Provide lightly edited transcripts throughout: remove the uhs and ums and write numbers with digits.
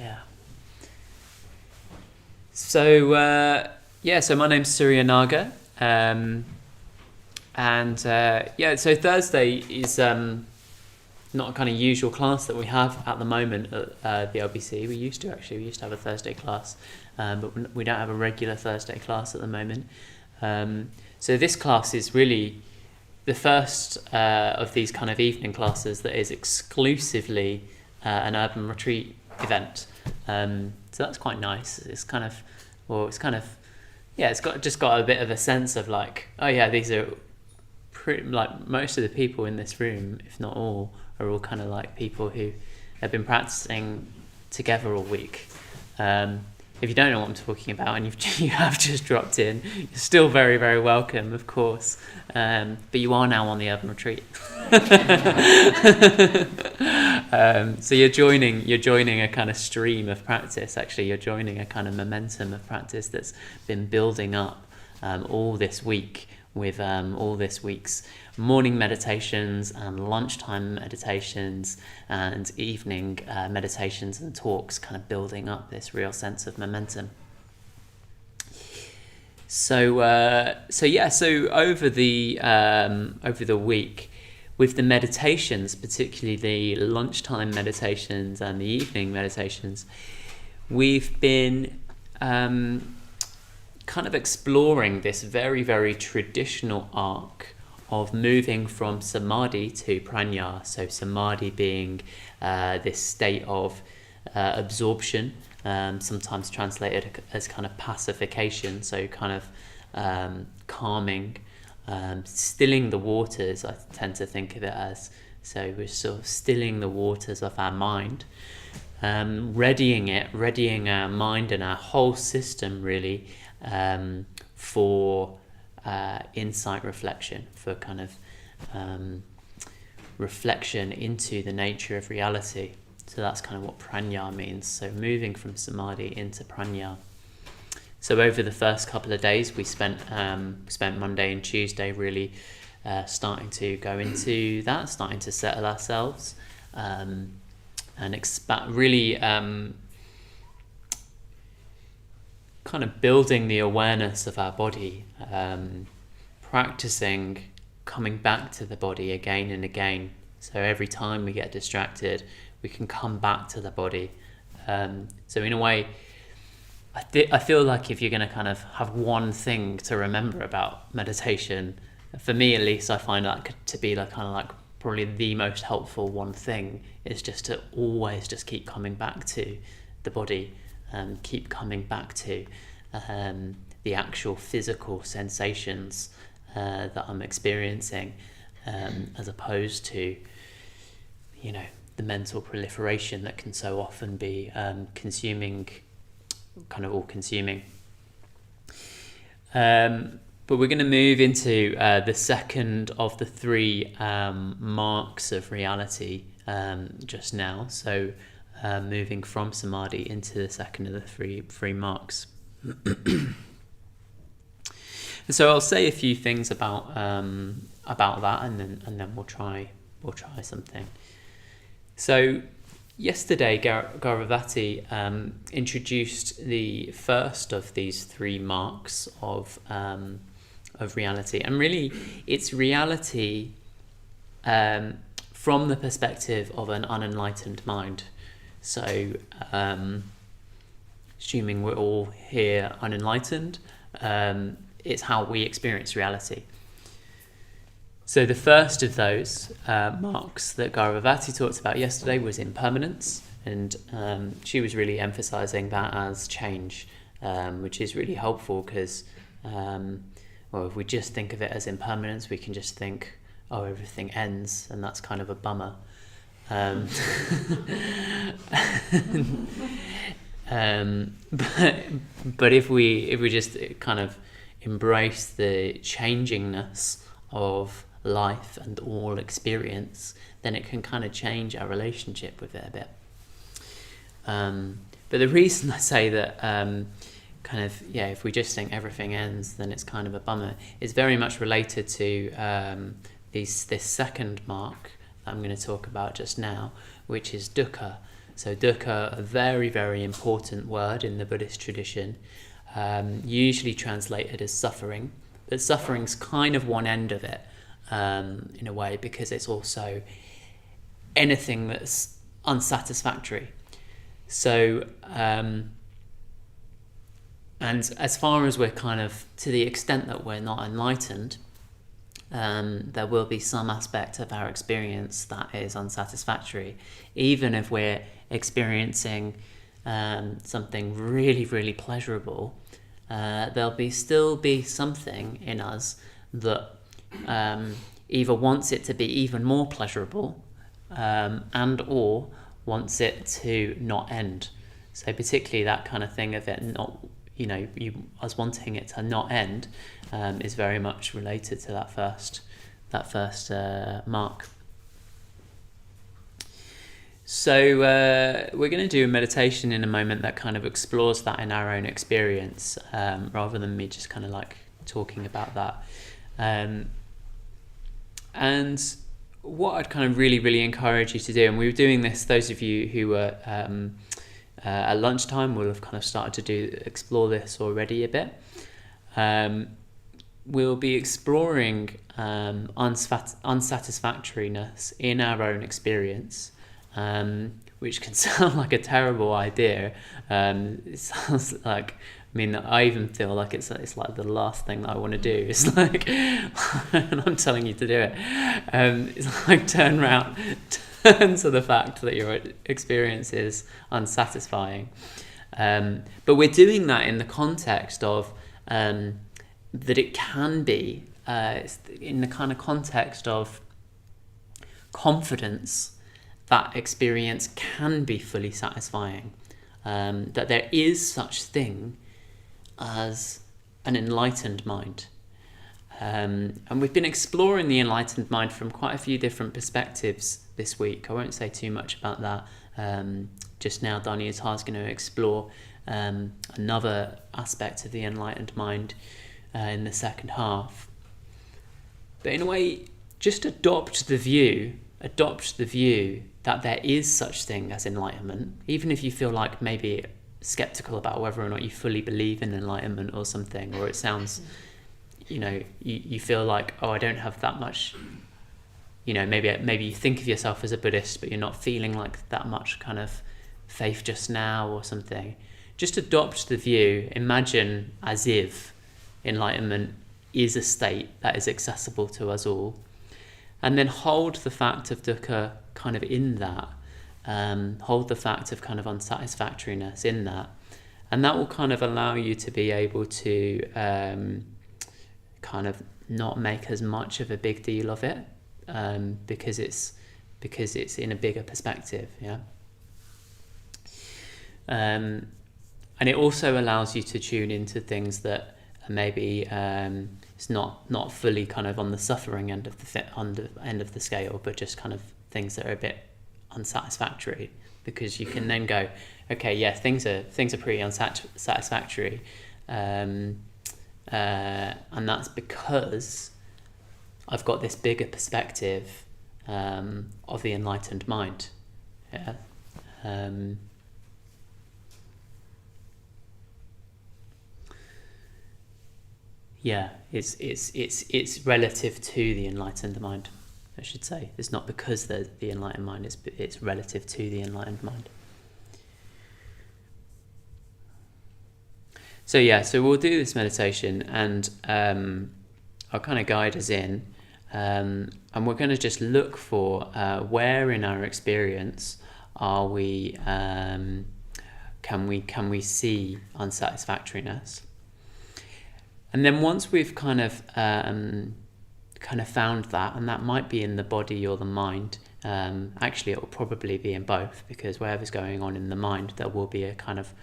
Yeah. So so my name's Surya Naga, so Thursday is not a kind of usual class that we have at the moment at the LBC. We used to have a Thursday class, but we don't have a regular Thursday class at the moment. So this class is really the first of these kind of evening classes that is exclusively an urban retreat event. So that's quite nice. It's got a bit of a sense of like, oh yeah, these are pretty, like most of the people in this room, if not all, are all kind of like people who have been practicing together all week. If you don't know what I'm talking about and you have just dropped in, you're still very, very welcome, of course. But you are now on the urban retreat. So you're joining a kind of stream of practice. Actually, you're joining a kind of momentum of practice that's been building up all this week with all this week's morning meditations and lunchtime meditations and evening meditations and talks, kind of building up this real sense of momentum. So over the week, with the meditations, particularly the lunchtime meditations and the evening meditations, we've been kind of exploring this very, very traditional arc of moving from samadhi to prajna. So samadhi being this state of absorption, sometimes translated as kind of pacification, so kind of calming, stilling the waters, I tend to think of it as. So we're sort of stilling the waters of our mind, readying our mind and our whole system really for insight reflection, for kind of reflection into the nature of reality. So that's kind of what prajna means. So moving from samadhi into prajna. So over the first couple of days, we spent Monday and Tuesday really starting to go into that, starting to settle ourselves, and really kind of building the awareness of our body, practicing coming back to the body again and again. So every time we get distracted, we can come back to the body. So in a way, I feel like if you're going to kind of have one thing to remember about meditation, for me at least, I find that to be like kind of like probably the most helpful one thing is just to always just keep coming back to the body, keep coming back to the actual physical sensations that I'm experiencing, as opposed to, the mental proliferation that can so often be kind of all-consuming. But we're going to move into the second of the three marks of reality just now. So moving from samadhi into the second of the three marks. So I'll say a few things about that, and then we'll try something. So yesterday, Gauravati introduced the first of these three marks of reality, and really, it's reality from the perspective of an unenlightened mind. So, assuming we're all here unenlightened, it's how we experience reality. So the first of those marks that Gauravati talked about yesterday was impermanence, and she was really emphasizing that as change, which is really helpful because, if we just think of it as impermanence, we can just think, oh, everything ends, and that's kind of a bummer. But if we just kind of embrace the changingness of life and all experience, then it can kind of change our relationship with it a bit. But the reason I say that if we just think everything ends, then it's kind of a bummer, is very much related to this second mark that I'm going to talk about just now, which is dukkha. So dukkha, a very, very important word in the Buddhist tradition, usually translated as suffering. But suffering's kind of one end of it, in a way, because it's also anything that's unsatisfactory. So, and as far as we're kind of, to the extent that we're not enlightened, there will be some aspect of our experience that is unsatisfactory, even if we're experiencing something really, really pleasurable. There'll still be something in us that either wants it to be even more pleasurable, and or wants it to not end. So particularly that kind of thing of it not, us wanting it to not end, is very much related to that first mark. So we're going to do a meditation in a moment that kind of explores that in our own experience, rather than me just kind of like talking about that. And what I'd kind of really, really encourage you to do, and we were doing this, those of you who were at lunchtime will have kind of started to explore this already a bit. We'll be exploring unsatisfactoriness in our own experience, which can sound like a terrible idea. It sounds like, I even feel like it's like the last thing that I want to do. It's like, and I'm telling you to do it. It's like turn to the fact that your experience is unsatisfying. But we're doing that in the context of that it can be, in the kind of context of confidence that experience can be fully satisfying, that there is such thing as an enlightened mind. And we've been exploring the enlightened mind from quite a few different perspectives this week. I won't say too much about that. Just now, Danayutta is going to explore another aspect of the enlightened mind in the second half. But in a way, just adopt the view that there is such thing as enlightenment, even if you feel like maybe skeptical about whether or not you fully believe in enlightenment or something, or it sounds, you feel like, oh, I don't have that much, maybe you think of yourself as a Buddhist, but you're not feeling like that much kind of faith just now or something. Just adopt the view, imagine as if enlightenment is a state that is accessible to us all, and then hold the fact of dukkha kind of in that, hold the fact of kind of unsatisfactoriness in that, and that will kind of allow you to be able to kind of not make as much of a big deal of it, because it's in a bigger perspective, yeah. And it also allows you to tune into things that maybe it's not fully kind of on the suffering end of the scale, but just kind of things that are a bit unsatisfactory, because you can then go, okay, yeah, things are pretty unsatisfactory, and that's because I've got this bigger perspective of the enlightened mind. Yeah. Yeah, it's relative to the enlightened mind, I should say. It's not because the enlightened mind, it's relative to the enlightened mind. So we'll do this meditation, and I'll kind of guide us in, and we're going to just look for where in our experience are we, can we see unsatisfactoriness. And then once we've kind of found that, and that might be in the body or the mind, actually it will probably be in both, because whatever's going on in the mind, there will be a kind of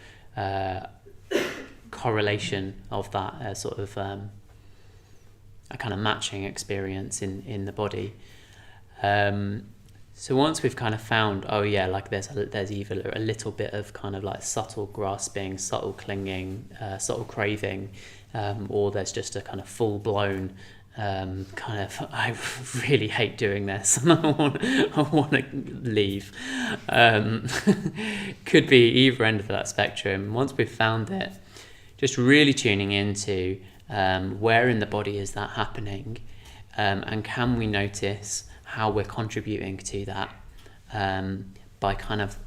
correlation of that, sort of a kind of matching experience in the body. So once we've kind of found, oh yeah, like there's either a little bit of kind of like subtle grasping, subtle clinging, subtle craving, or there's just a kind of full-blown I really hate doing this and I want to leave. Could be either end of that spectrum. Once we've found it, just really tuning into where in the body is that happening, and can we notice how we're contributing to that by kind of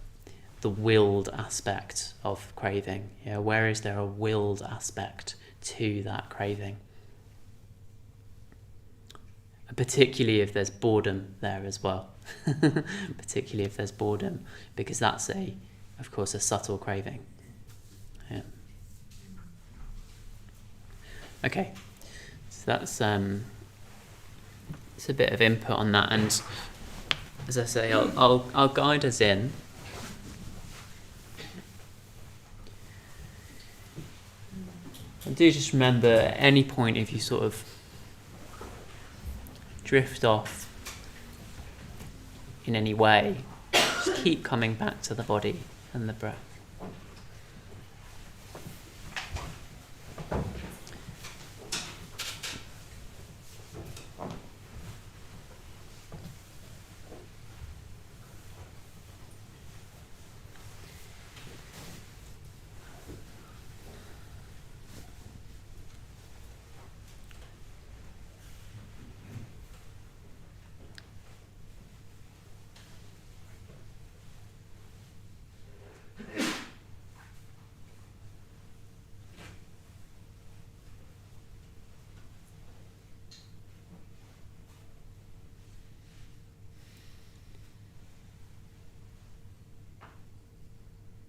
the willed aspect of craving. Where is there a willed aspect to that craving? Particularly if there's boredom there as well. Particularly if there's boredom, because that's of course a subtle craving. Yeah. Okay, so that's it's a bit of input on that, and as I say, I'll guide us in. And do just remember, at any point if you sort of drift off in any way, just keep coming back to the body and the breath.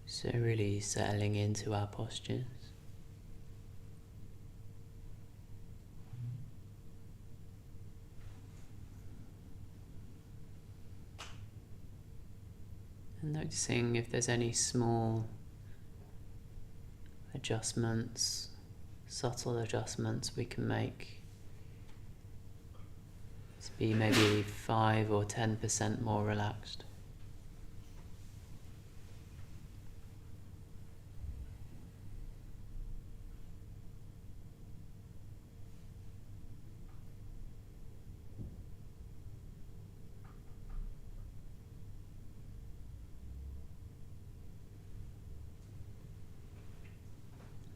So really settling into our postures. And noticing if there's any small adjustments, subtle adjustments we can make to be maybe 5 or 10% more relaxed.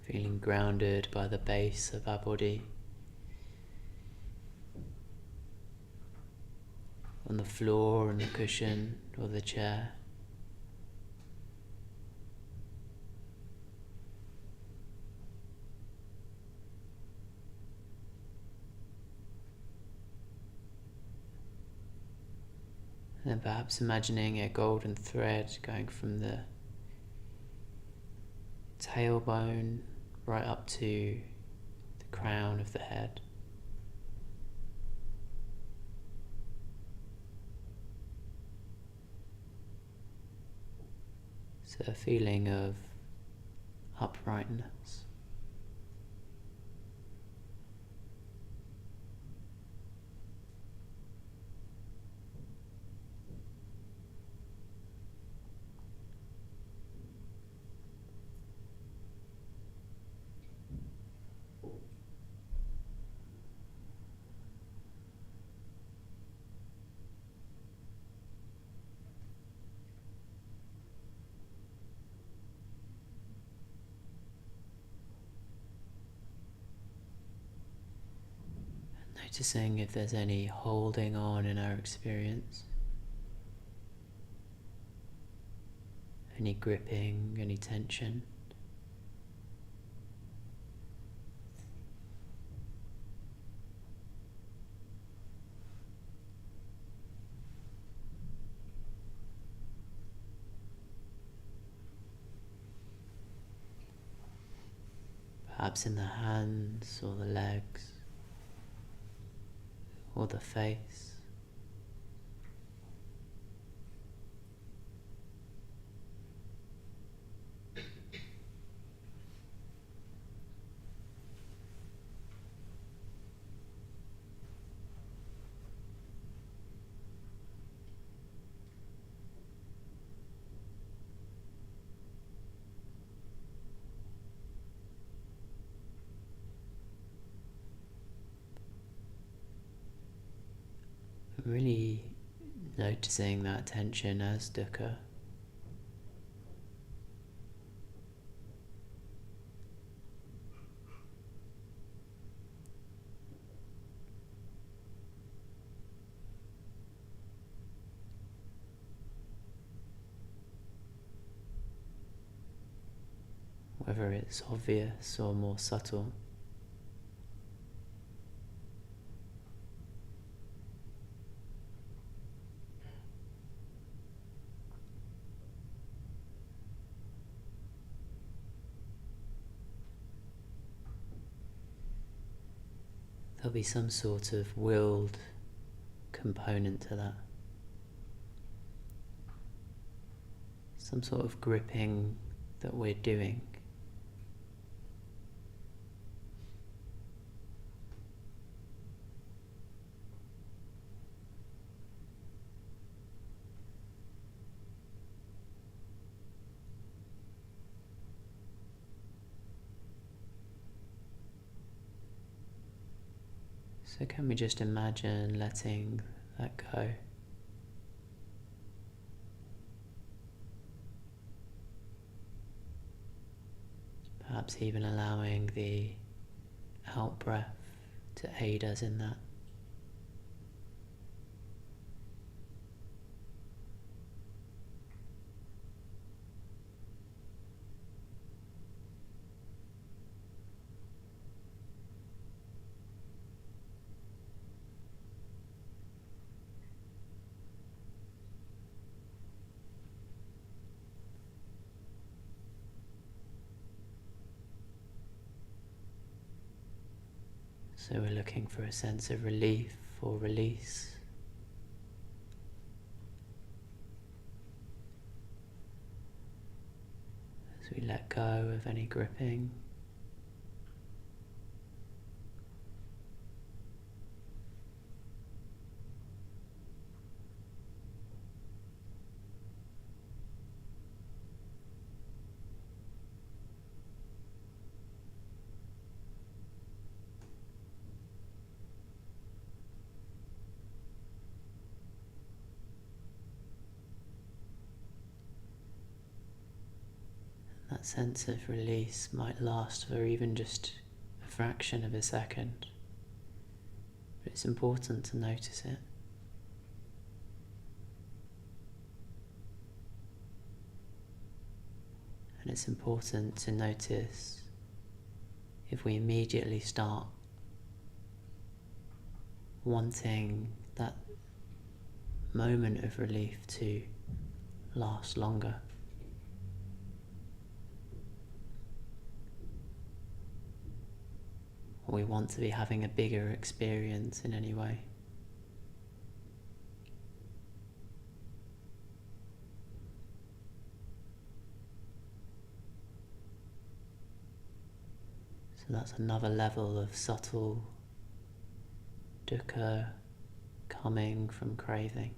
Feeling grounded by the base of our body, on the floor, on the cushion or the chair. And then perhaps imagining a golden thread going from the tailbone right up to the crown of the head. So a feeling of uprightness. Noticing if there's any holding on in our experience, any gripping, any tension. Perhaps in the hands or the legs, or the face. noticing that tension as dukkha. Whether it's obvious or more subtle. There'll be some sort of willed component to that. Some sort of gripping that we're doing. So can we just imagine letting that go? Perhaps even allowing the out breath to aid us in that. So we're looking for a sense of relief or release. As we let go of any gripping. That sense of release might last for even just a fraction of a second, but it's important to notice it. And it's important to notice if we immediately start wanting that moment of relief to last longer. Or we want to be having a bigger experience in any way. So that's another level of subtle dukkha coming from craving.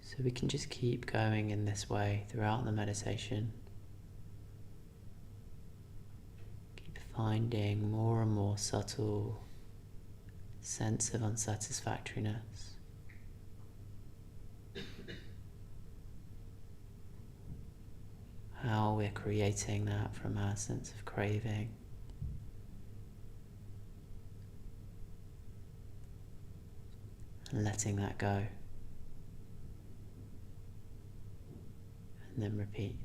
So we can just keep going in this way throughout the meditation. Keep finding more and more subtle sense of unsatisfactoriness. How we're creating that from our sense of craving. And letting that go. And then repeat.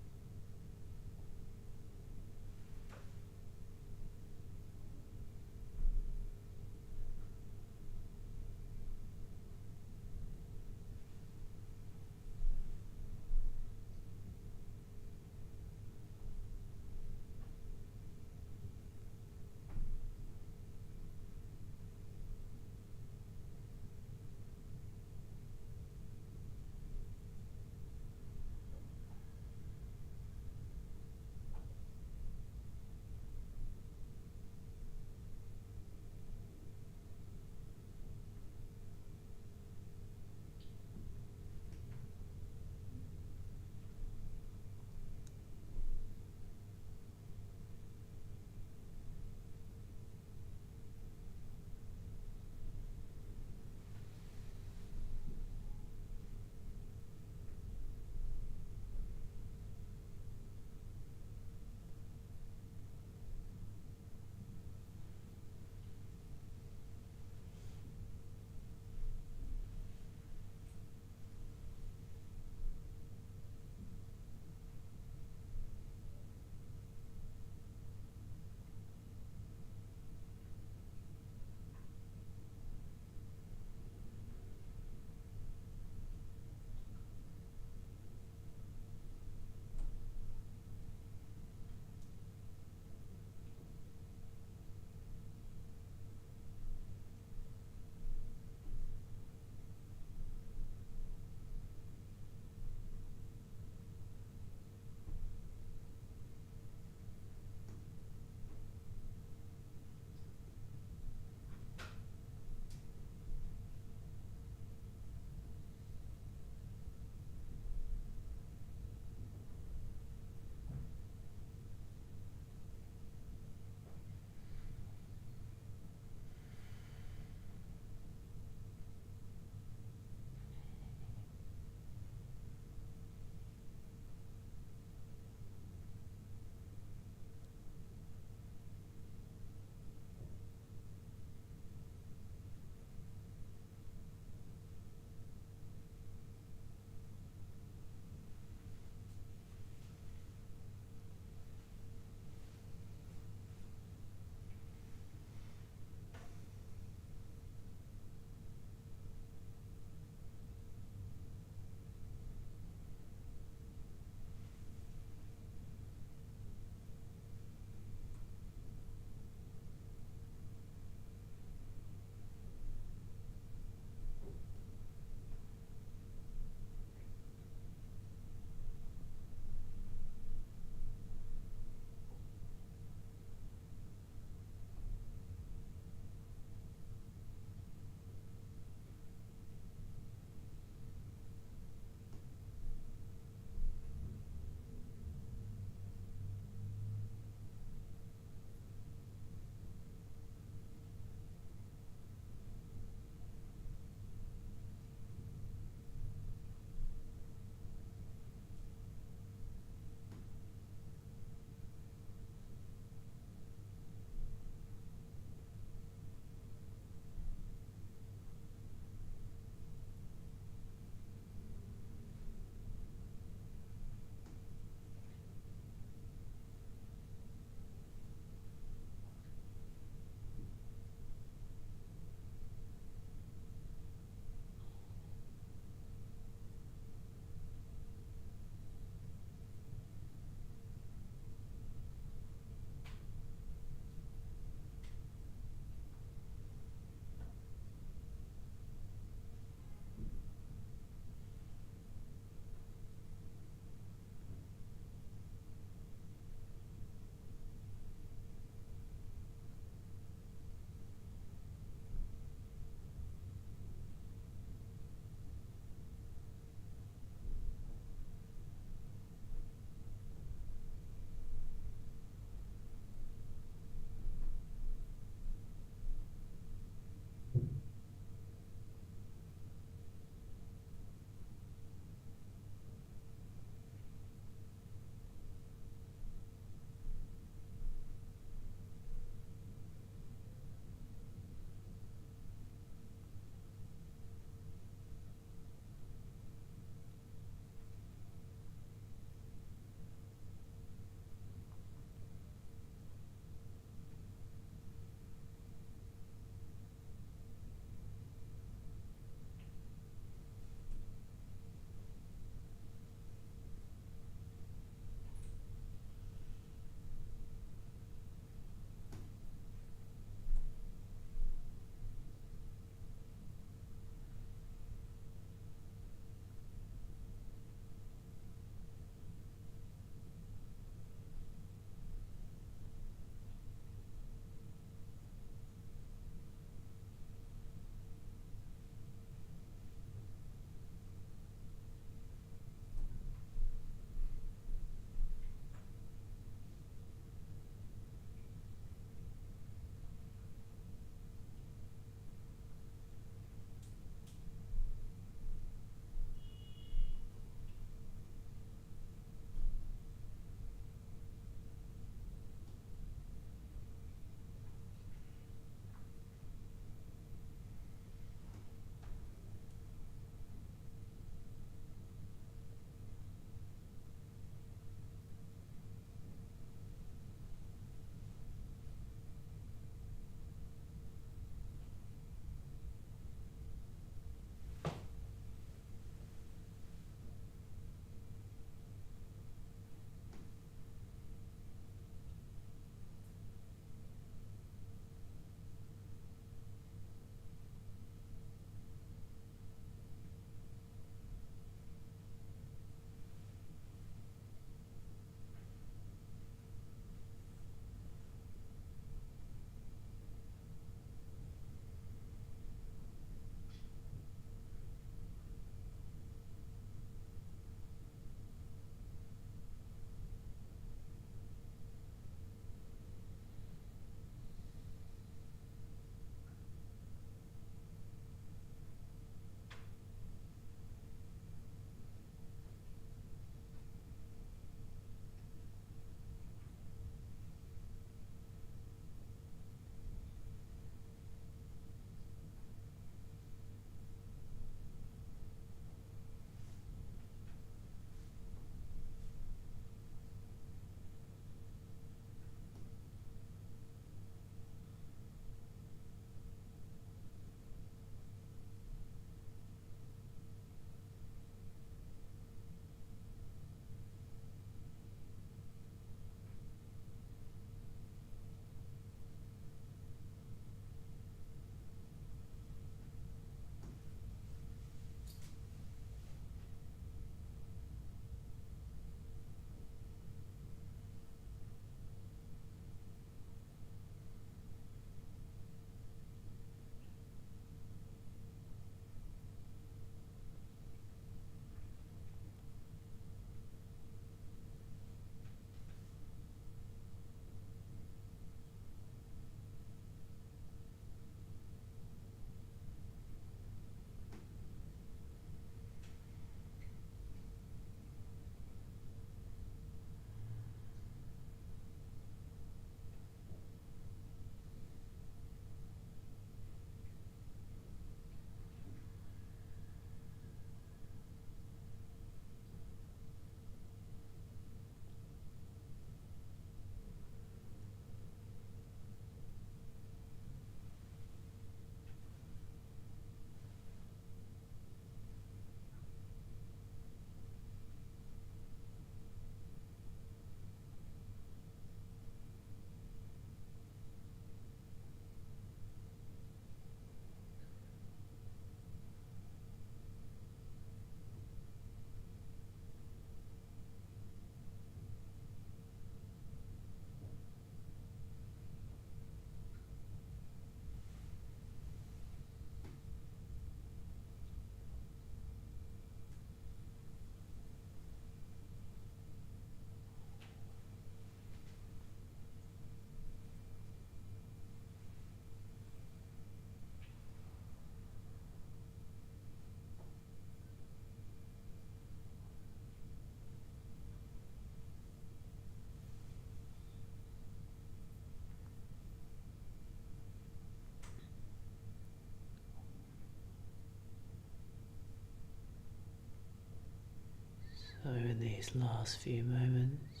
So in these last few moments,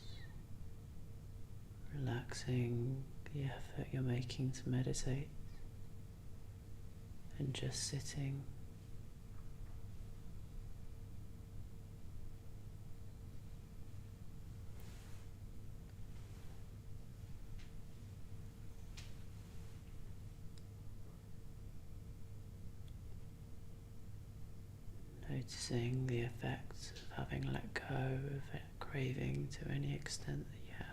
relaxing the effort you're making to meditate and just sitting. Noticing the effects of having let go of craving to any extent that you have.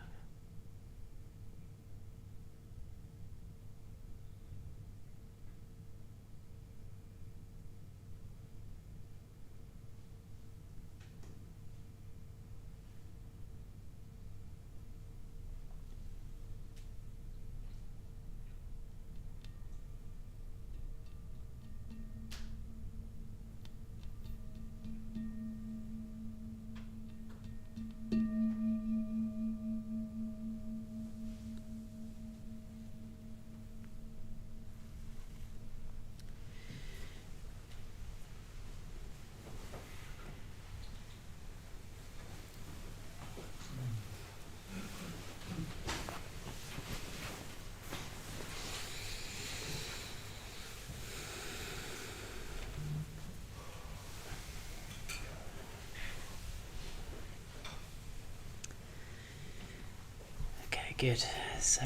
Good, so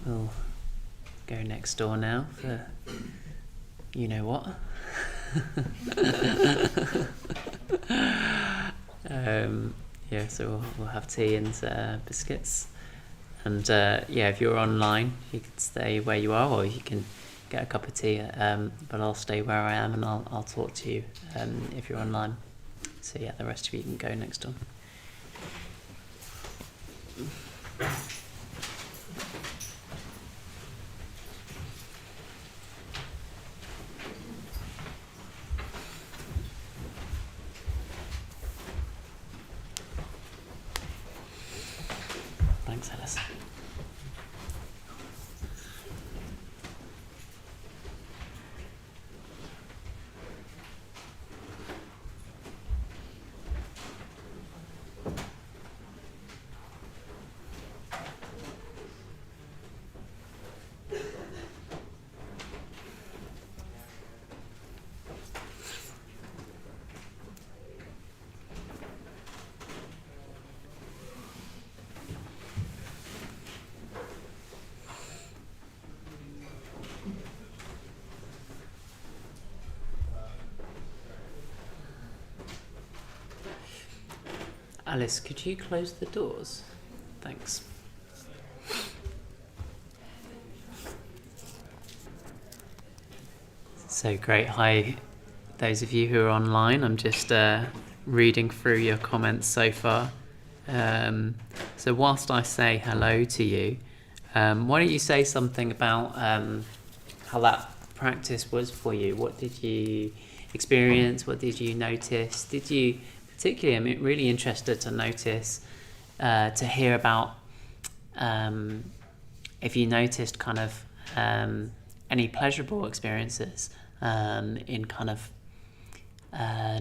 we'll go next door now for you know what. So we'll have tea and biscuits, and if you're online you can stay where you are or you can get a cup of tea, but I'll stay where I am and I'll talk to you if you're online. So the rest of you can go next door. Thanks, Alice. Alice, could you close the doors? Thanks. So great. Hi, those of you who are online. I'm just reading through your comments so far. So whilst I say hello to you, why don't you say something about how that practice was for you? What did you experience? What did you notice? Did you particularly, I'm really interested to notice, to hear about if you noticed kind of any pleasurable experiences in kind of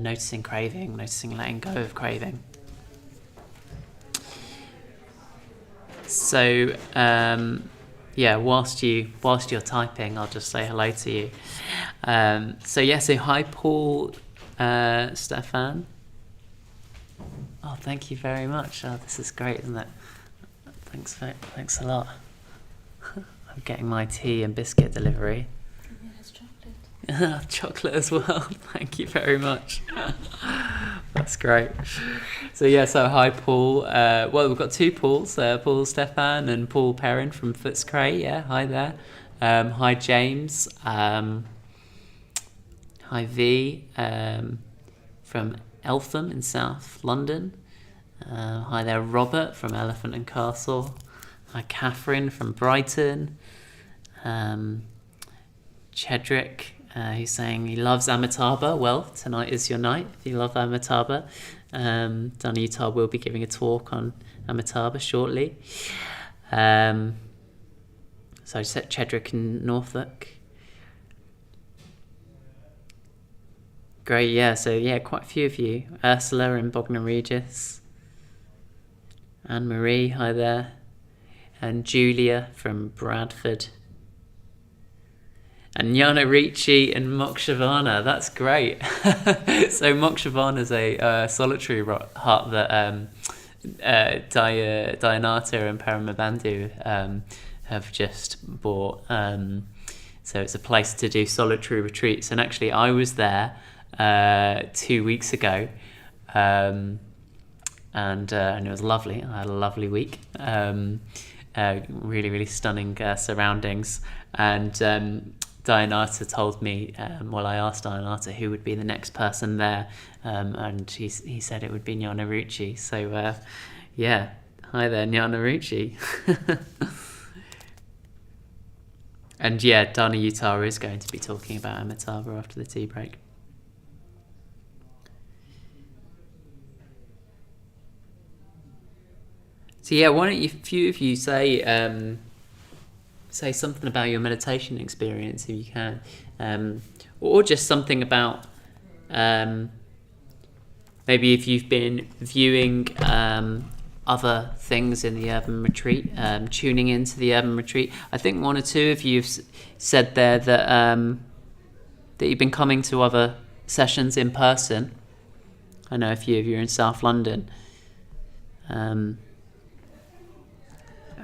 noticing craving, noticing letting go of craving. So whilst you're typing, I'll just say hello to you. So hi Paul, Stefan. Oh, thank you very much. Oh, this is great, isn't it? Thanks a lot. I'm getting my tea and biscuit delivery. Yeah, there's chocolate. Chocolate as well. Thank you very much. That's great. So hi Paul. We've got two Pauls, Paul Stefan and Paul Perrin from Footscray. Yeah, hi there. Hi James. Hi V from Eltham in South London. Hi there Robert from Elephant and Castle. Hi Catherine from Brighton. Chedrick, who's saying he loves Amitabha. Well, tonight is your night if you love Amitabha. Danayutta will be giving a talk on Amitabha shortly. So Chedrick in Norfolk. Great, yeah. So yeah, quite a few of you. Ursula in Bognor Regis. Anne Marie, hi there. And Julia from Bradford. And Jnana Ricci and Mokshavana. That's great. So Mokshavana's a solitary hut that Danayutta and Paramabandhu have just bought. So it's a place to do solitary retreats. And actually I was there 2 weeks ago. And it was lovely. I had a lovely week. Really, really stunning surroundings. And Danayutta told me, I asked Danayutta who would be the next person there, and he said it would be Jnana Ricci. So, hi there, Jnana Ricci. And Danayutta is going to be talking about Amitabha after the tea break. So why don't you, a few of you say something about your meditation experience if you can, or just something about maybe if you've been viewing other things in the urban retreat, tuning into the urban retreat. I think one or two of you have said there that you've been coming to other sessions in person. I know a few of you are in South London.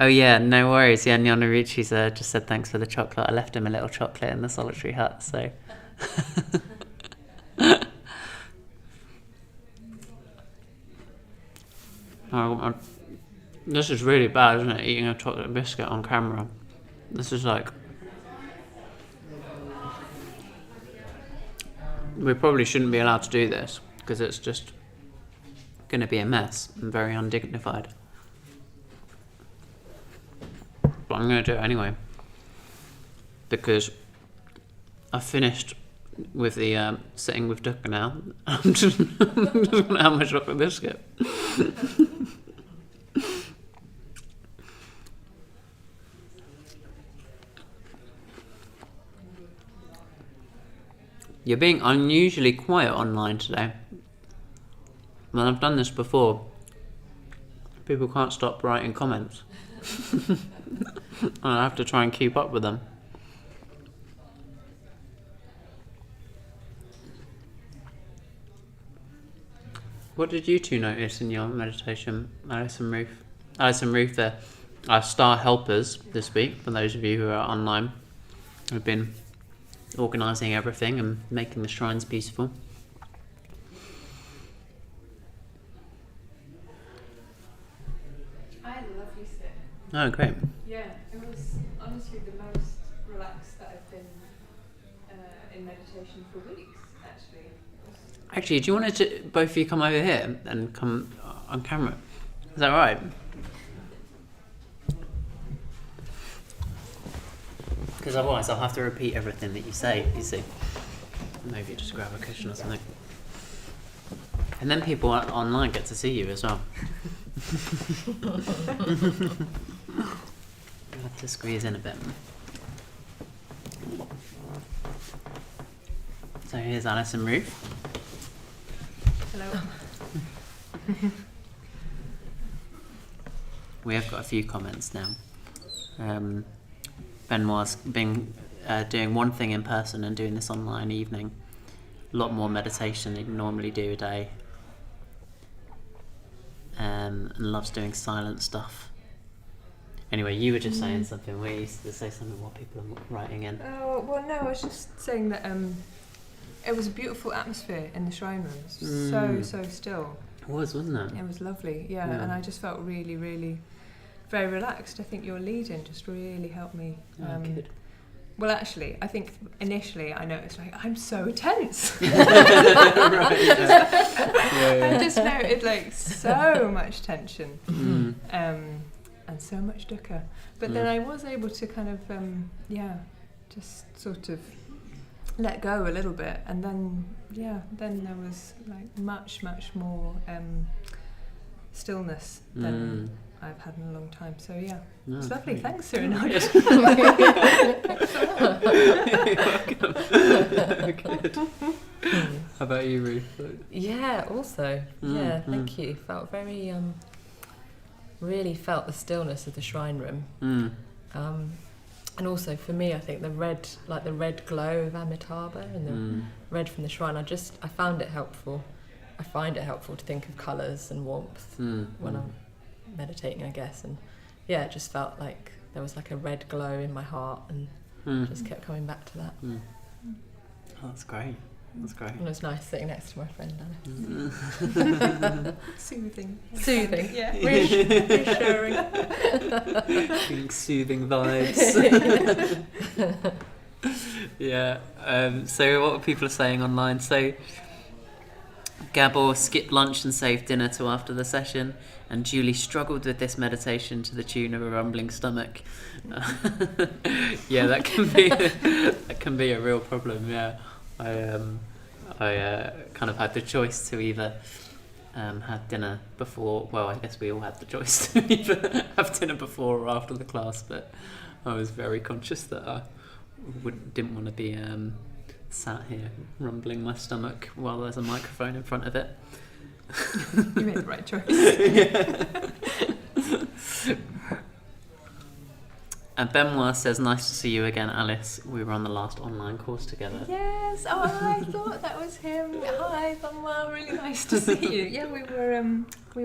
Oh yeah, no worries. Yeah, Jnana Ricci's just said thanks for the chocolate. I left him a little chocolate in the solitary hut, so. This is really bad, isn't it? Eating a chocolate biscuit on camera. This is like. We probably shouldn't be allowed to do this because it's just going to be a mess and very undignified. But I'm going to do it anyway because I've finished with the sitting with Dukkha now. I'm just going to have my chocolate biscuit. You're being unusually quiet online today. When I've done this before, people can't stop writing comments. I have to try and keep up with them. What did you two notice in your meditation, Alice and Ruth? Alice and Ruth are our star helpers this week, for those of you who are online, who've been organising everything and making the shrines beautiful. I had a lovely sit. Oh, great. Yeah, it was honestly the most relaxed that I've been in meditation for weeks, actually. Actually, do you want to both of you come over here and come on camera? Is that right? Because otherwise I'll have to repeat everything that you say, you see. Maybe just grab a cushion or something. And then people online get to see you as well. I'll have to squeeze in a bit. So here's Alice and Ruth. Hello. We have got a few comments now. Benoit's been doing one thing in person and doing this online evening. A lot more meditation than he'd normally do a day. And loves doing silent stuff. Anyway, you were just saying something. We used to say something what people are writing in. Oh, well, no, I was just saying that it was a beautiful atmosphere in the shrine rooms. So still. It was, wasn't it? It was lovely, yeah, and I just felt really, really very relaxed. I think your lead-in just really helped me. Good. Well, actually, I think initially I noticed, like, I'm so tense. Right, yeah. I just noted, like, so much tension and so much dukkha. But then I was able to kind of, just sort of let go a little bit. And then, then there was, like, much, much more stillness than I've had in a long time. So, yeah. No, it's lovely. great. Thanks, Cyrano. You're welcome. Good. How about you, Ruth? Yeah, also. Yeah, thank you. Felt very, really felt the stillness of the shrine room. And also for me, I think the red glow of Amitabha and the red from the shrine, I found it helpful. I find it helpful to think of colours and warmth when I'm meditating, I guess. And yeah, it just felt like there was like a red glow in my heart, and just kept coming back to that. Oh, that's great. That's great. And it was nice sitting next to my friend Alice. Soothing. Soothing. Yeah. Reassuring. Feeling soothing vibes. Yeah. So what people are saying online? So Gabor skipped lunch and saved dinner till after the session, and Julie struggled with this meditation to the tune of a rumbling stomach. Yeah, that can be a real problem. Yeah, I kind of had the choice to either have dinner before. Well, I guess we all had the choice to either have dinner before or after the class, but I was very conscious that I didn't want to be sat here rumbling my stomach while there's a microphone in front of it. You made the right choice. And Benoit says, nice to see you again, Alice. We were on the last online course together. Yes. Oh, I thought that was him. Hi, Benoit. Really nice to see you. Yeah, we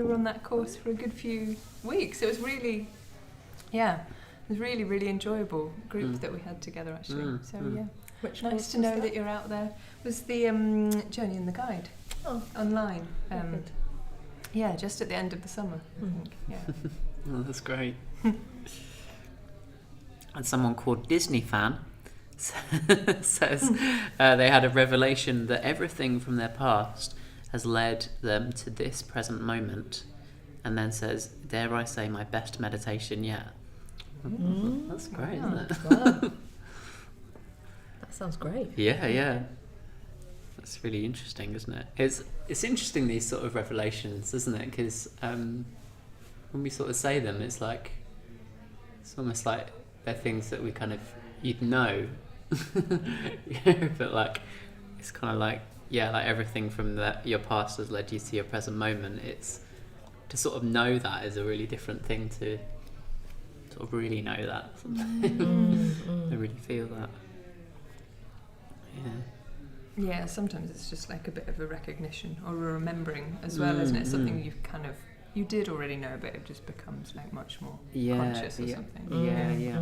were on that course for a good few weeks. It was really, really enjoyable group that we had together actually. Which nice to know that you're out there. It was the Journey and the Guide online. Yeah, just at the end of the summer, I think. Yeah. Oh, that's great. And someone called Disney Fan says they had a revelation that everything from their past has led them to this present moment, and then says, dare I say, my best meditation yet. That's great, isn't it? Wow. That sounds great. Yeah. That's really interesting, isn't it? It's interesting, these sort of revelations, isn't it? Because when we sort of say them, it's almost like they're things that we kind of, you'd know. But like, it's kind of like, like everything from your past has led you to your present moment. It's to sort of know that is a really different thing to sort of really know that. I really feel that. Yeah, sometimes it's just like a bit of a recognition or a remembering as well, isn't it? Something you did already know, but it just becomes like much more conscious or something. Yeah.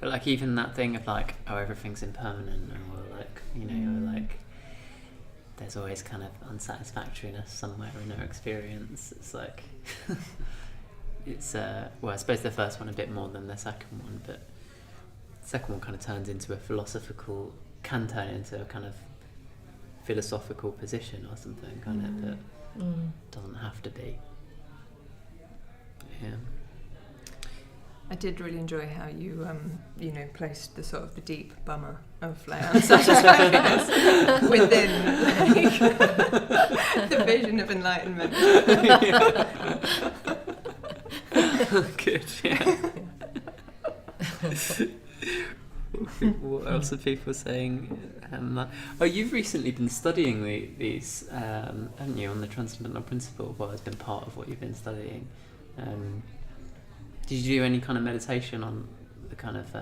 But like even that thing of like, oh, everything's impermanent, or like, or like there's always kind of unsatisfactoriness somewhere in our experience. It's like it's well, I suppose the first one a bit more than the second one, but the second one kind of turns into can turn into a kind of philosophical position or something, kind of, but doesn't have to be. Yeah. I did really enjoy how you placed the sort of the deep bummer of like unsatisfactoriness within like the vision of enlightenment. Good. Yeah. What else are people saying? You've recently been studying these, haven't you, on the Transcendental Principle? Well, it's been part of what you've been studying. Did you do any kind of meditation on the kind of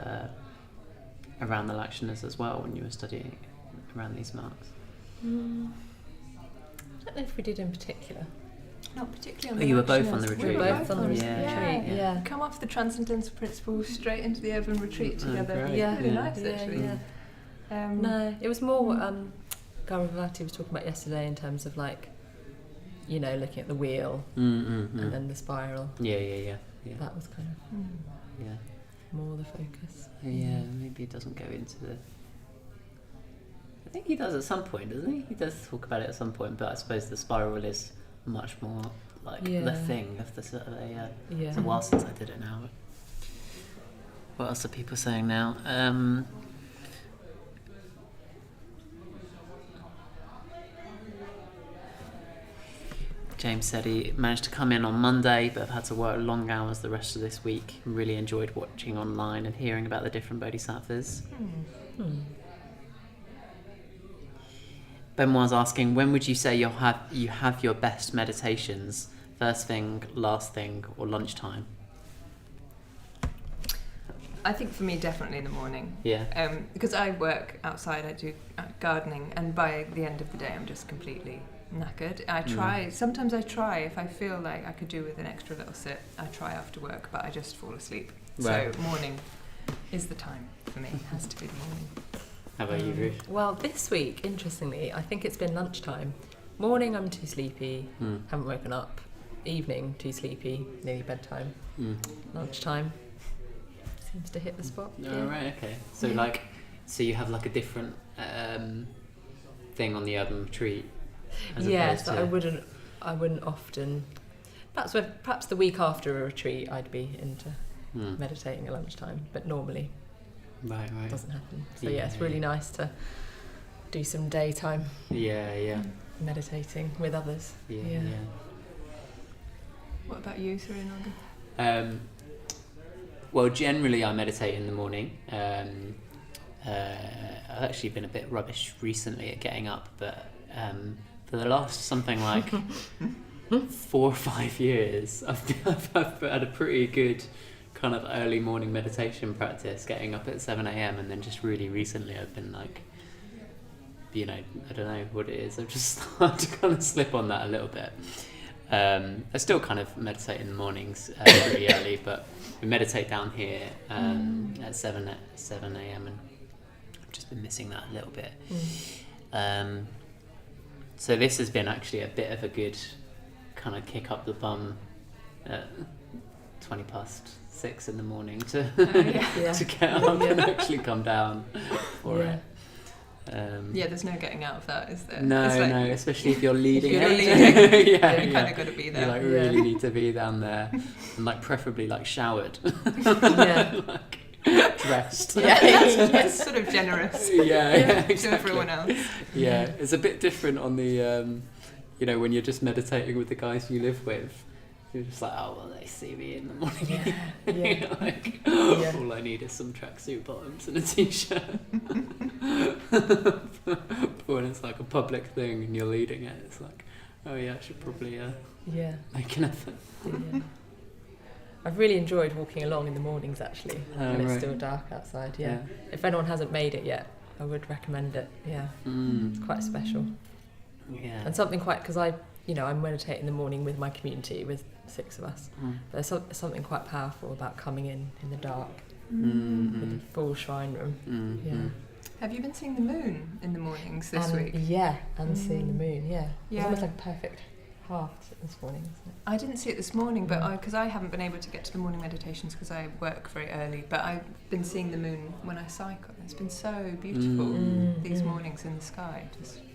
around the Lakshanas as well when you were studying around these marks? I don't know if we did in particular. Not particularly on the you were both Lakshanas. on the retreat. We were both on the retreat. Yeah. Come off the Transcendental Principle straight into the urban retreat together. Great. Yeah. Really nice actually. Yeah. No, it was more what Garavati was talking about yesterday in terms of like, looking at the wheel and then the spiral. Yeah. That was kind of more the focus. Yeah, maybe it doesn't go into the... I think he does at some point, doesn't he? He does talk about it at some point, but I suppose the spiral is much more like the thing of the sort of it's a while since I did it now. What else are people saying now? James said he managed to come in on Monday, but had to work long hours the rest of this week. Really enjoyed watching online and hearing about the different bodhisattvas. Benoit's asking, when would you say you have your best meditations? First thing, last thing, or lunchtime? I think for me, definitely in the morning. Yeah. Because I work outside, I do gardening, and by the end of the day, I'm just completely knackered. Sometimes I try, if I feel like I could do with an extra little sit, I try after work, but I just fall asleep. Right. So morning is the time for me. It has to be the morning. How about you, Ruth? Well, this week, interestingly, I think it's been lunchtime. Morning, I'm too sleepy, haven't woken up. Evening, too sleepy, nearly bedtime. Lunchtime seems to hit the spot. Oh, right, okay. So so you have like a different thing on the urban retreat. So I wouldn't often. Perhaps the week after a retreat, I'd be into meditating at lunchtime, but normally, right, it doesn't happen. So it's really nice to do some daytime. Meditating with others. Yeah. What about you, Surinaga? Well, generally I meditate in the morning. I've actually been a bit rubbish recently at getting up, but for the last something like 4 or 5 years, I've had a pretty good kind of early morning meditation practice, getting up at 7 a.m. and then just really recently I've been like, I don't know what it is, I've just started to kind of slip on that a little bit. I still kind of meditate in the mornings pretty early, but we meditate down here at 7 a.m. and I've just been missing that a little bit. So this has been actually a bit of a good kind of kick up the bum at 6:20 in the morning to to get up and actually come down for it. There's no getting out of that, is there? No, especially if you're leading you it. kind of got to be there. You really need to be down there, and preferably showered, dressed. It's sort of generous. Exactly. To everyone else. Yeah, it's a bit different on the, when you're just meditating with the guys you live with. You're just like, oh, well, they see me in the morning. All I need is some tracksuit bottoms and a t-shirt. But when it's like a public thing and you're leading it, it's like, oh yeah, I should probably make an effort. I've really enjoyed walking along in the mornings, actually, when it's still dark outside. If anyone hasn't made it yet, I would recommend it. It's quite special. And something because I meditate in the morning with my community, with 6 of us. There's something quite powerful about coming in the dark, with a full shrine room. Have you been seeing the moon in the mornings this week? And seeing the moon. It's almost like a perfect half this morning, isn't it? I didn't see it this morning, but because I haven't been able to get to the morning meditations because I work very early, but I've been seeing the moon when I cycle. It's been so beautiful these mornings in the sky.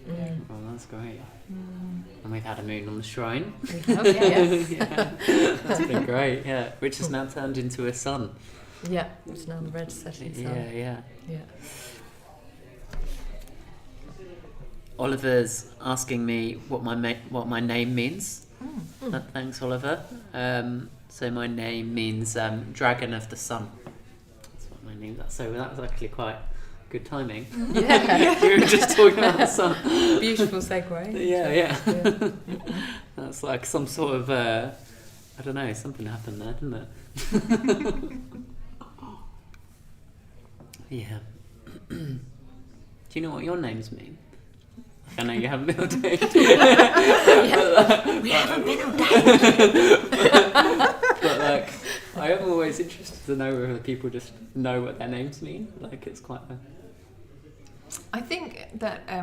Well, that's great. And we've had a moon on the shrine. We have, yes. That's been great, which has now turned into a sun. It's now the red setting sun. Yeah. Oliver's asking me what my name means. Thanks, Oliver. So my name means Dragon of the Sun. That's what my name is. So that was actually quite good timing. We were just talking about the sun. Beautiful segue. Yeah. That's like some sort of I don't know, something happened there, didn't it? Do you know what your names mean? I know you haven't been ordained. We haven't been ordained. But I am always interested to know whether people just know what their names mean. It's quite a... I think that, I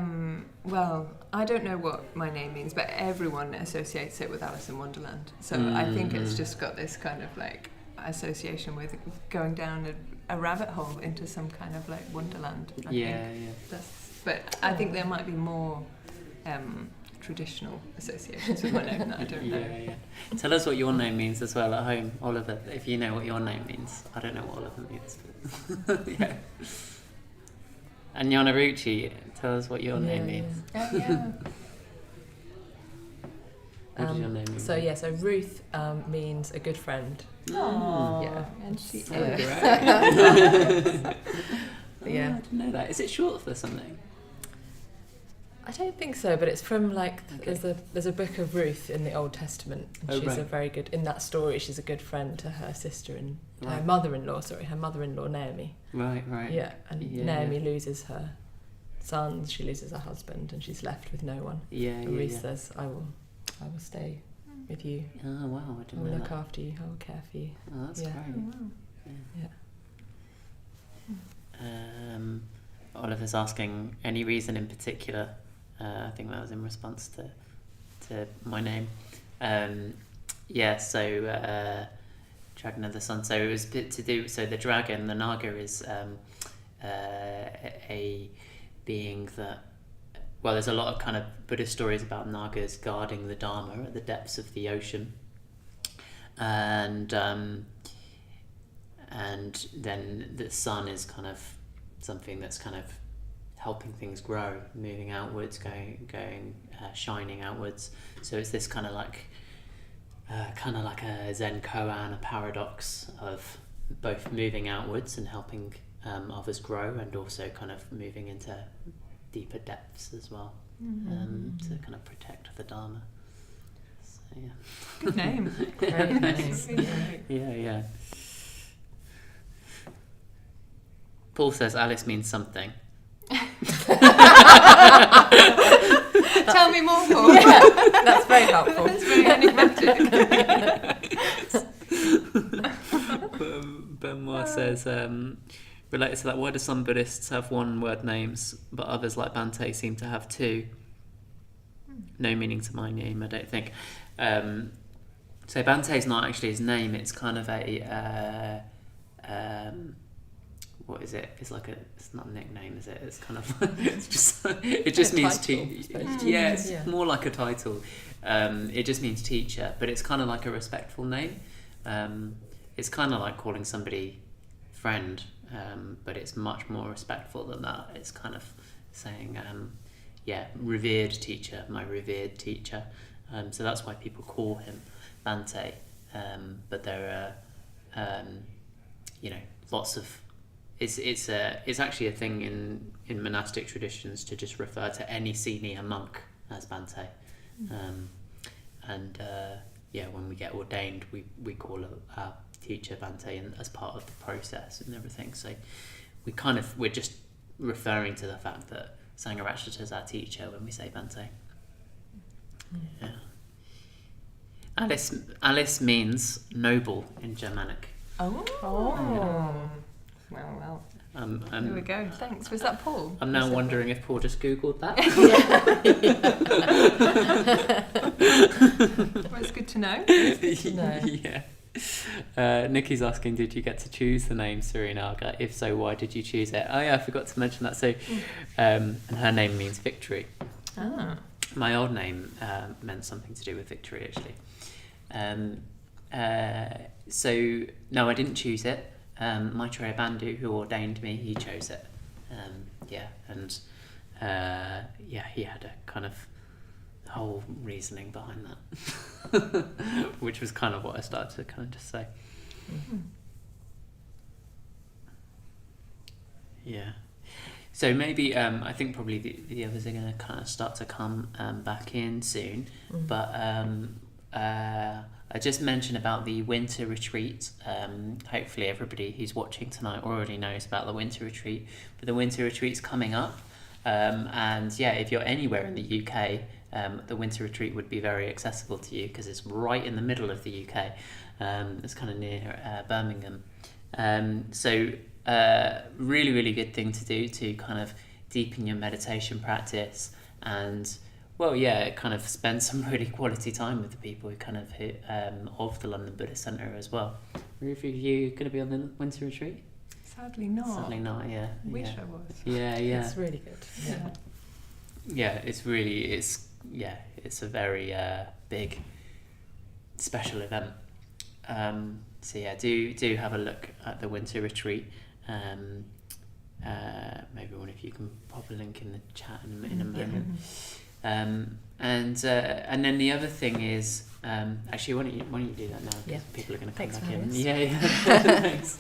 don't know what my name means, but everyone associates it with Alice in Wonderland. So I think it's just got this kind of association with going down a rabbit hole into some kind of Wonderland. I think. But I think there might be more traditional associations with my name that I don't know. Tell us what your name means as well at home, Oliver, if you know what your name means. I don't know what Oliver means. But And Yana Rucci, tell us what your name means. What does your name mean? So Ruth means a good friend. Aww. And she so is. I didn't know that. Is it short for something? I don't think so, but it's from there's a book of Ruth in the Old Testament, and she's a very good in that story. She's a good friend to her sister and her mother-in-law. Her mother-in-law Naomi. Right. Yeah, and Naomi loses her sons. She loses her husband, and she's left with no one. And Ruth says, "I will stay with you. Oh wow, I will look after you. I will care for you." Oh, that's great. Oliver's asking any reason in particular. I think that was in response to my name. Dragon of the Sun. So it was a bit to do. So the dragon, the Naga, is a being that. Well, there's a lot of kind of Buddhist stories about Nagas guarding the Dharma at the depths of the ocean, and then the sun is kind of something that's kind of helping things grow, moving outwards, going shining outwards. So it's this kind of like a Zen koan, a paradox of both moving outwards and helping others grow, and also kind of moving into deeper depths as well, to kind of protect the Dharma. So yeah. Good name. Great name. Yeah. Paul says Alice means something. Tell me more, Paul. Yeah, that's very helpful. That's very enigmatic. Benoit says, related to that, why do some Buddhists have one-word names, but others, like Bhante, seem to have two? No meaning to my name, I don't think. So Bhante is not actually his name. It's kind of a what is it? It's like it's not a nickname, is it? It's kind of it just means it's more like a title. It just means teacher, but it's kind of like a respectful name. It's kind of like calling somebody friend, but it's much more respectful than that. It's kind of saying, revered teacher, my revered teacher. So that's why people call him Bhante. But there are, lots of. It's actually a thing in monastic traditions to just refer to any senior monk as Bhante. When we get ordained, we call our teacher Bhante, and as part of the process and everything. So we're just referring to the fact that Sangharaskshita is our teacher when we say Bhante. Yeah. Alice means noble in Germanic. Oh. Well. Here we go. Thanks. Was that Paul? I'm now wondering if Paul just Googled that. Well, it's good to know. Yeah. Nikki's asking, did you get to choose the name Surinaga? If so, why did you choose it? Oh yeah, I forgot to mention that. So, and her name means victory. Ah. My old name meant something to do with victory, actually. So no, I didn't choose it. Maitreya Bandhu, who ordained me, he chose it. He had a kind of whole reasoning behind that, which was kind of what I started to kind of just say. Yeah. So maybe I think probably the others are going to kind of start to come back in soon, but I just mentioned about the winter retreat. Hopefully everybody who's watching tonight already knows about the winter retreat, but the winter retreat's coming up. If you're anywhere in the UK, the winter retreat would be very accessible to you because it's right in the middle of the UK. It's kind of near Birmingham. Really, really good thing to do to kind of deepen your meditation practice and kind of spend some really quality time with the people who kind of of the London Buddhist Centre as well. Are you going to be on the winter retreat? Sadly not. Yeah. Wish I was. Yeah. It's really good. It's a very big special event. Do have a look at the winter retreat. Maybe one of you can pop a link in the chat in a moment. And then the other thing is, actually, why don't you do that now? Because people are going to come back in. Yeah. Thanks.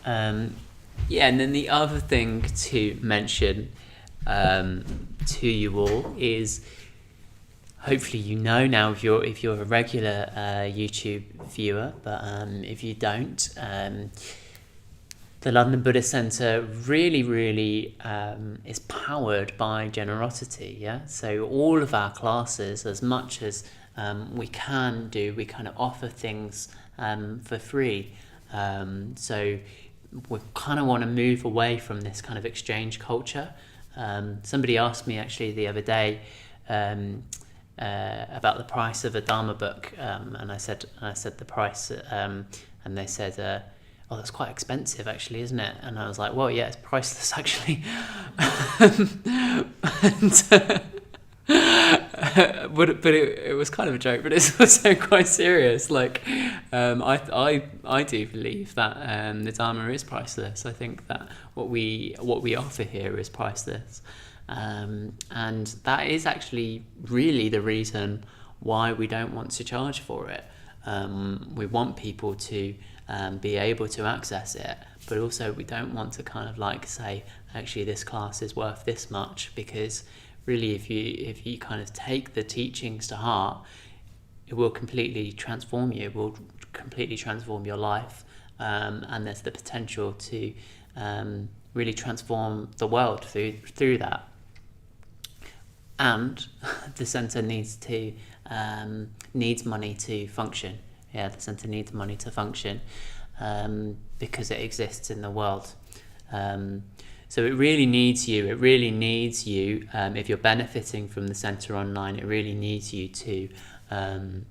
Yeah, and then the other thing to mention to you all is, hopefully you know now if you're a regular YouTube viewer, but if you don't, the London Buddhist Centre really is powered by generosity. Yeah, so all of our classes, as much as we can do, we kind of offer things for free. So we kind of want to move away from this kind of exchange culture. Somebody asked me actually the other day about the price of a Dharma book, and I said the price, and they said, "Oh, that's quite expensive, actually, isn't it?" And I was like, "Well, yeah, it's priceless, actually." But it was kind of a joke, but it's also quite serious. Like, I do believe that the Dharma is priceless. I think that what we offer here is priceless, and that is actually really the reason why we don't want to charge for it. We want people to be able to access it, but also we don't want to kind of like say, actually, this class is worth this much, because really, if you kind of take the teachings to heart, it will completely transform you. It will completely transform your life, and there's the potential to really transform the world through that. And the centre needs money to function. Yeah, the centre needs money to function because it exists in the world. So it really needs you. It really needs you. If you're benefiting from the centre online, it really needs you to kind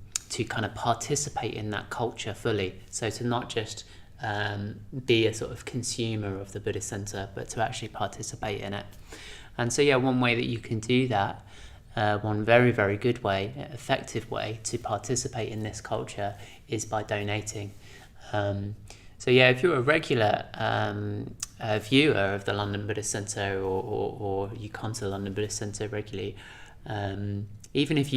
of participate in that culture fully. So to not just be a sort of consumer of the Buddhist centre, but to actually participate in it. And so yeah, one way that you can do that, one very, very good way, effective way to participate in this culture is by donating. So yeah, if you're a regular viewer of the London Buddhist Centre, or you come to the London Buddhist Centre regularly, even if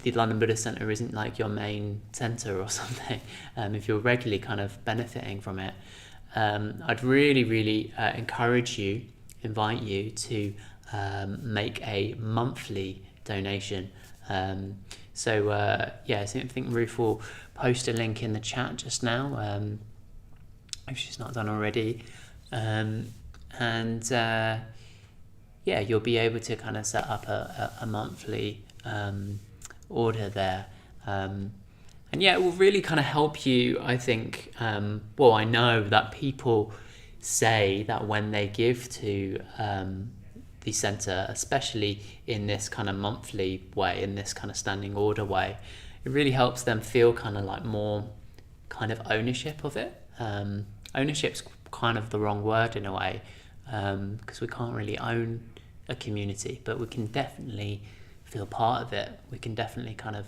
the London Buddhist Centre isn't like your main centre or something, if you're regularly kind of benefiting from it, I'd really invite you to make a monthly donation. So I think Ruth will post a link in the chat just now, if she's not done already, and you'll be able to kind of set up a monthly order there, and it will really kind of help you. I think I know that people say that when they give to the centre, especially in this kind of monthly way, in this kind of standing order way, it really helps them feel kind of like more kind of ownership of it. Ownership's kind of the wrong word in a way, because we can't really own a community, but we can definitely feel part of it. We can definitely kind of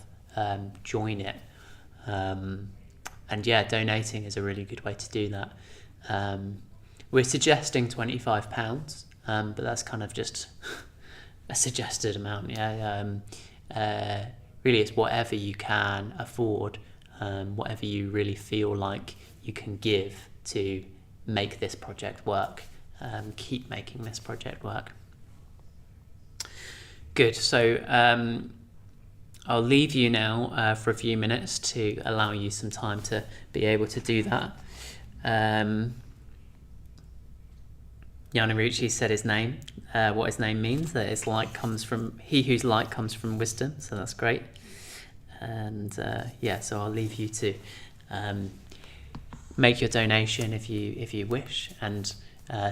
join it, and donating is a really good way to do that. We're suggesting £25, but that's kind of just a suggested amount. Really, it's whatever you can afford, whatever you really feel like you can give to make this project work. Keep making this project work. Good. So I'll leave you now for a few minutes to allow you some time to be able to do that. Yanaruchi said his name, what his name means, that his light comes from, he whose light comes from wisdom, so that's great. And so I'll leave you to make your donation if you wish, and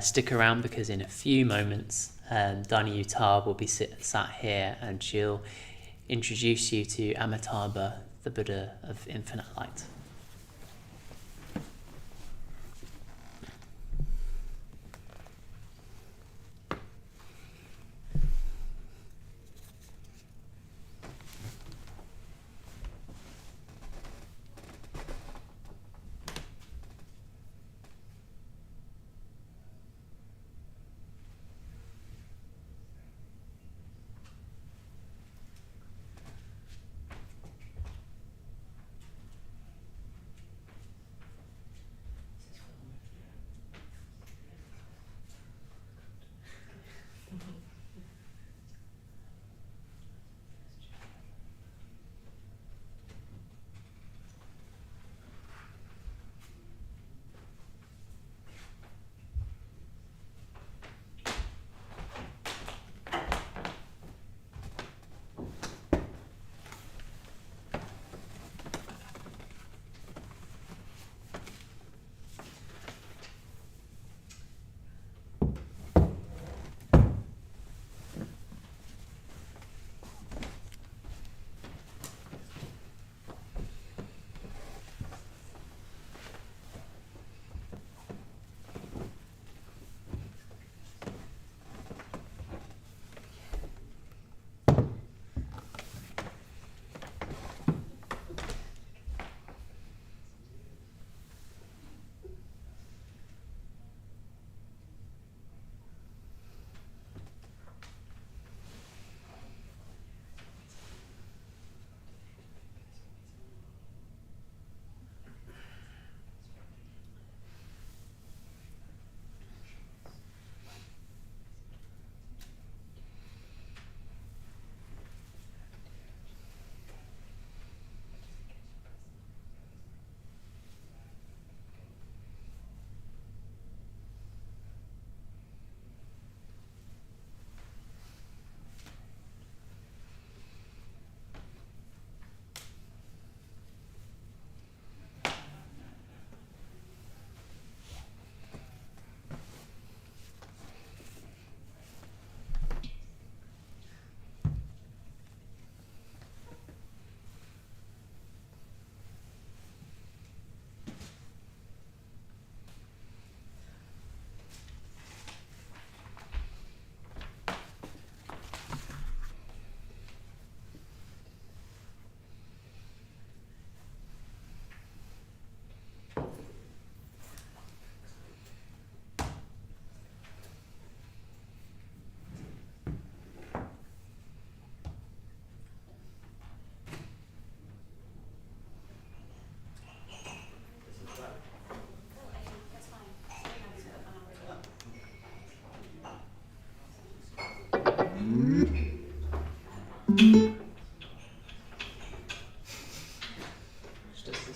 stick around, because in a few moments Danayutta will be sat here, and she'll introduce you to Amitabha, the Buddha of infinite light.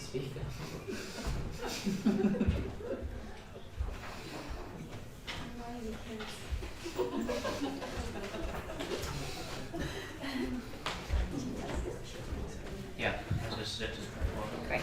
speaker. Yeah, just Great.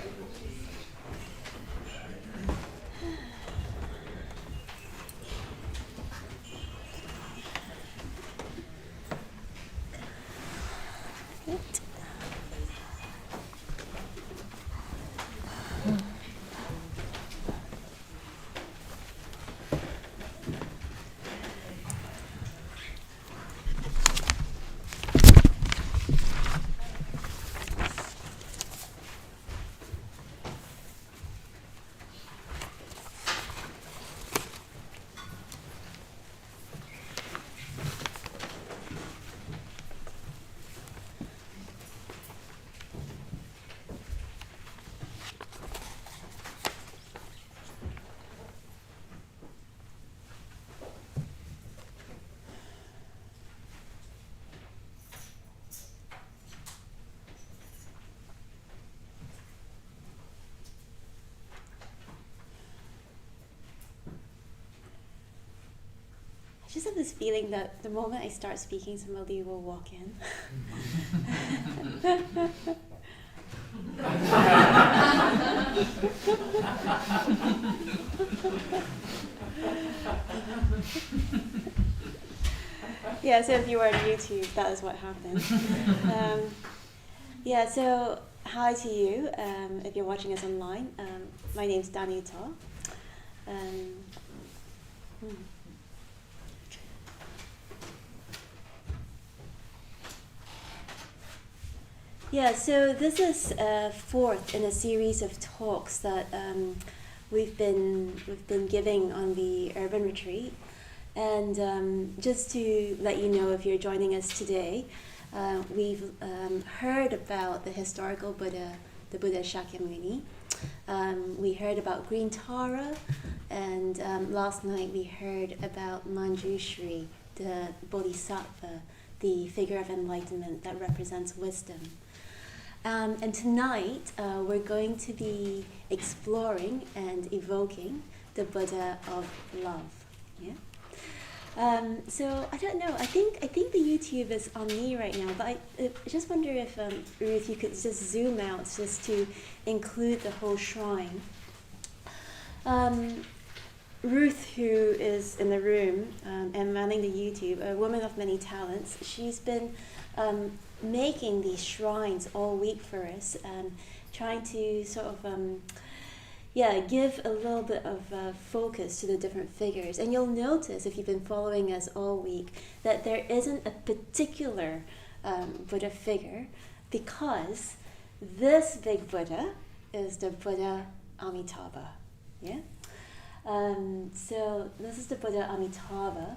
I just have this feeling that the moment I start speaking, somebody will walk in. Yeah, so if you are on YouTube, that is what happened. Yeah, so hi to you, if you're watching us online. My name's Danayutta. Yeah, so this is fourth in a series of talks that we've been giving on the urban retreat, and just to let you know, if you're joining us today, we've heard about the historical Buddha, the Buddha Shakyamuni. We heard about Green Tara, and last night we heard about Manjushri, the Bodhisattva, the figure of enlightenment that represents wisdom. And tonight we're going to be exploring and evoking the Buddha of love. Yeah. So I don't know. I think the YouTube is on me right now, but I just wonder if Ruth, you could just zoom out just to include the whole shrine. Ruth, who is in the room and manning the YouTube, a woman of many talents, she's been making these shrines all week for us, trying to sort of give a little bit of focus to the different figures. And you'll notice, if you've been following us all week, that there isn't a particular Buddha figure, because this big Buddha is the Buddha Amitabha. Yeah. So this is the Buddha Amitabha.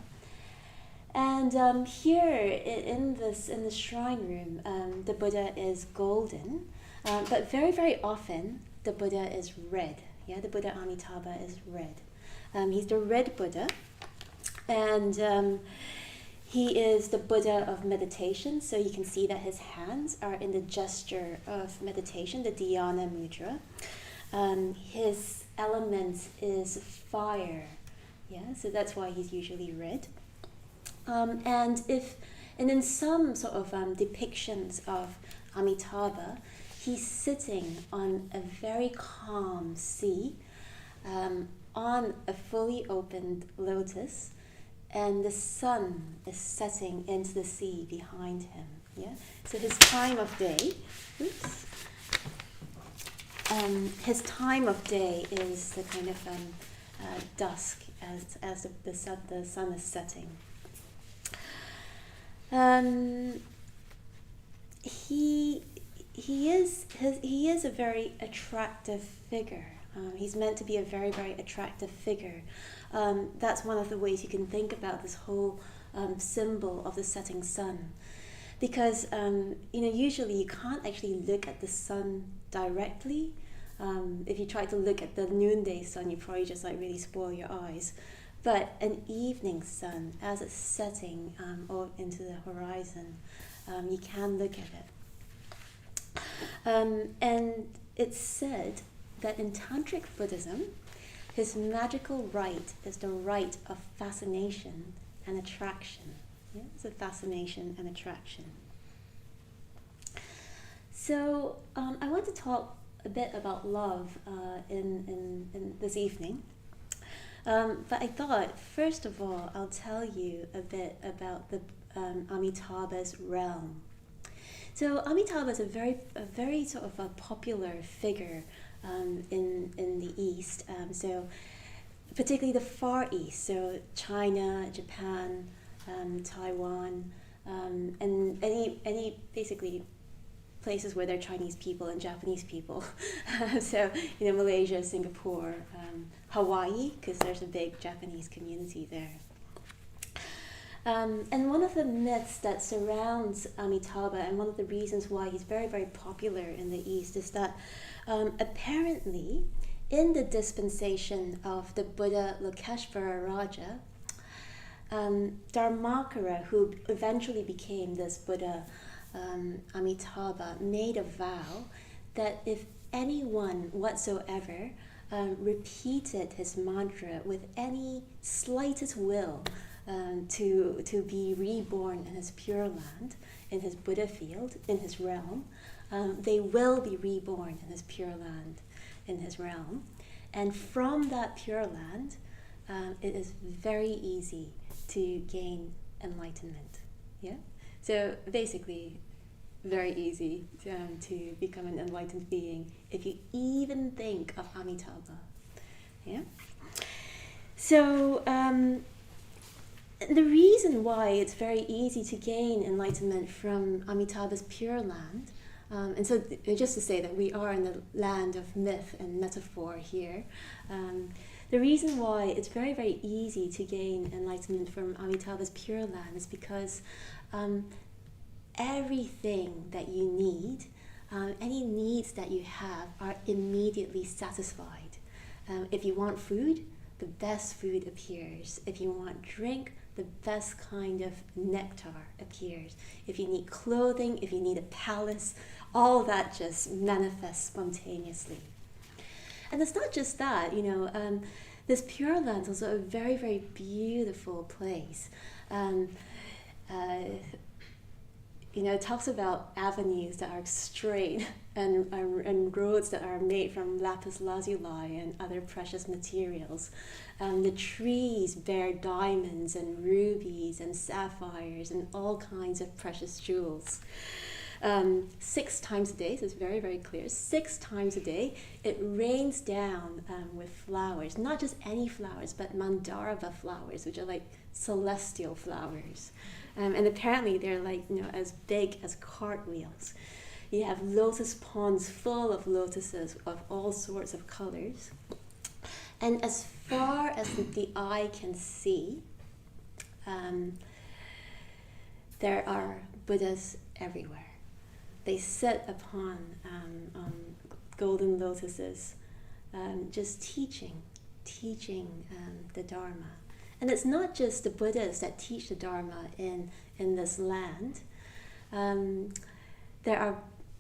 And here in the shrine room, the Buddha is golden, but very, very often the Buddha is red. Yeah, the Buddha Amitabha is red. He's the red Buddha, and he is the Buddha of meditation. So you can see that his hands are in the gesture of meditation, the Dhyana Mudra. His element is fire. Yeah, so that's why he's usually red. And in some sort of depictions of Amitabha, he's sitting on a very calm sea, on a fully opened lotus, and the sun is setting into the sea behind him. Yeah. So his time of day, his time of day is the kind of dusk as the sun is setting. He is a very attractive figure. He's meant to be a very, very attractive figure. That's one of the ways you can think about this whole symbol of the setting sun, because usually you can't actually look at the sun directly. If you try to look at the noonday sun, you probably just really spoil your eyes. But an evening sun, as it's setting or into the horizon, you can look at it. And it's said that in Tantric Buddhism, his magical rite is the rite of fascination and attraction. Yeah? It's a fascination and attraction. So I want to talk a bit about love in this evening. But I thought, first of all, I'll tell you a bit about the Amitabha's realm. So Amitabha is a very sort of a popular figure in the East. So particularly the Far East, so China, Japan, Taiwan, and any basically places where there are Chinese people and Japanese people. So, Malaysia, Singapore, Hawaii, because there's a big Japanese community there. And one of the myths that surrounds Amitabha, and one of the reasons why he's very, very popular in the East, is that apparently in the dispensation of the Buddha Lokeshvara Raja, Dharmakara, who eventually became this Buddha Amitabha, made a vow that if anyone whatsoever repeated his mantra with any slightest will to be reborn in his Pure Land, in his Buddha field, in his realm, they will be reborn in his Pure Land, in his realm. And from that Pure Land, it is very easy to gain enlightenment. Yeah? So basically, very easy to become an enlightened being if you even think of Amitabha. Yeah? So the reason why it's very easy to gain enlightenment from Amitabha's Pure Land, and so just to say that we are in the land of myth and metaphor here, the reason why it's very, very easy to gain enlightenment from Amitabha's Pure Land is because everything that you need, any needs that you have, are immediately satisfied. If you want food, the best food appears. If you want drink, the best kind of nectar appears. If you need clothing, if you need a palace, all that just manifests spontaneously. And it's not just that, this Pure Land is also a very, very beautiful place. It talks about avenues that are straight and roads that are made from lapis lazuli and other precious materials. The trees bear diamonds and rubies and sapphires and all kinds of precious jewels. 6 times a day, so it's very, very clear, 6 times a day, it rains down with flowers, not just any flowers, but mandarava flowers, which are like celestial flowers. And apparently they're like, as big as cartwheels. You have lotus ponds full of lotuses of all sorts of colors. And as far as the eye can see, there are Buddhas everywhere. They sit upon golden lotuses, just teaching the Dharma. And it's not just the Buddhas that teach the Dharma in this land. There are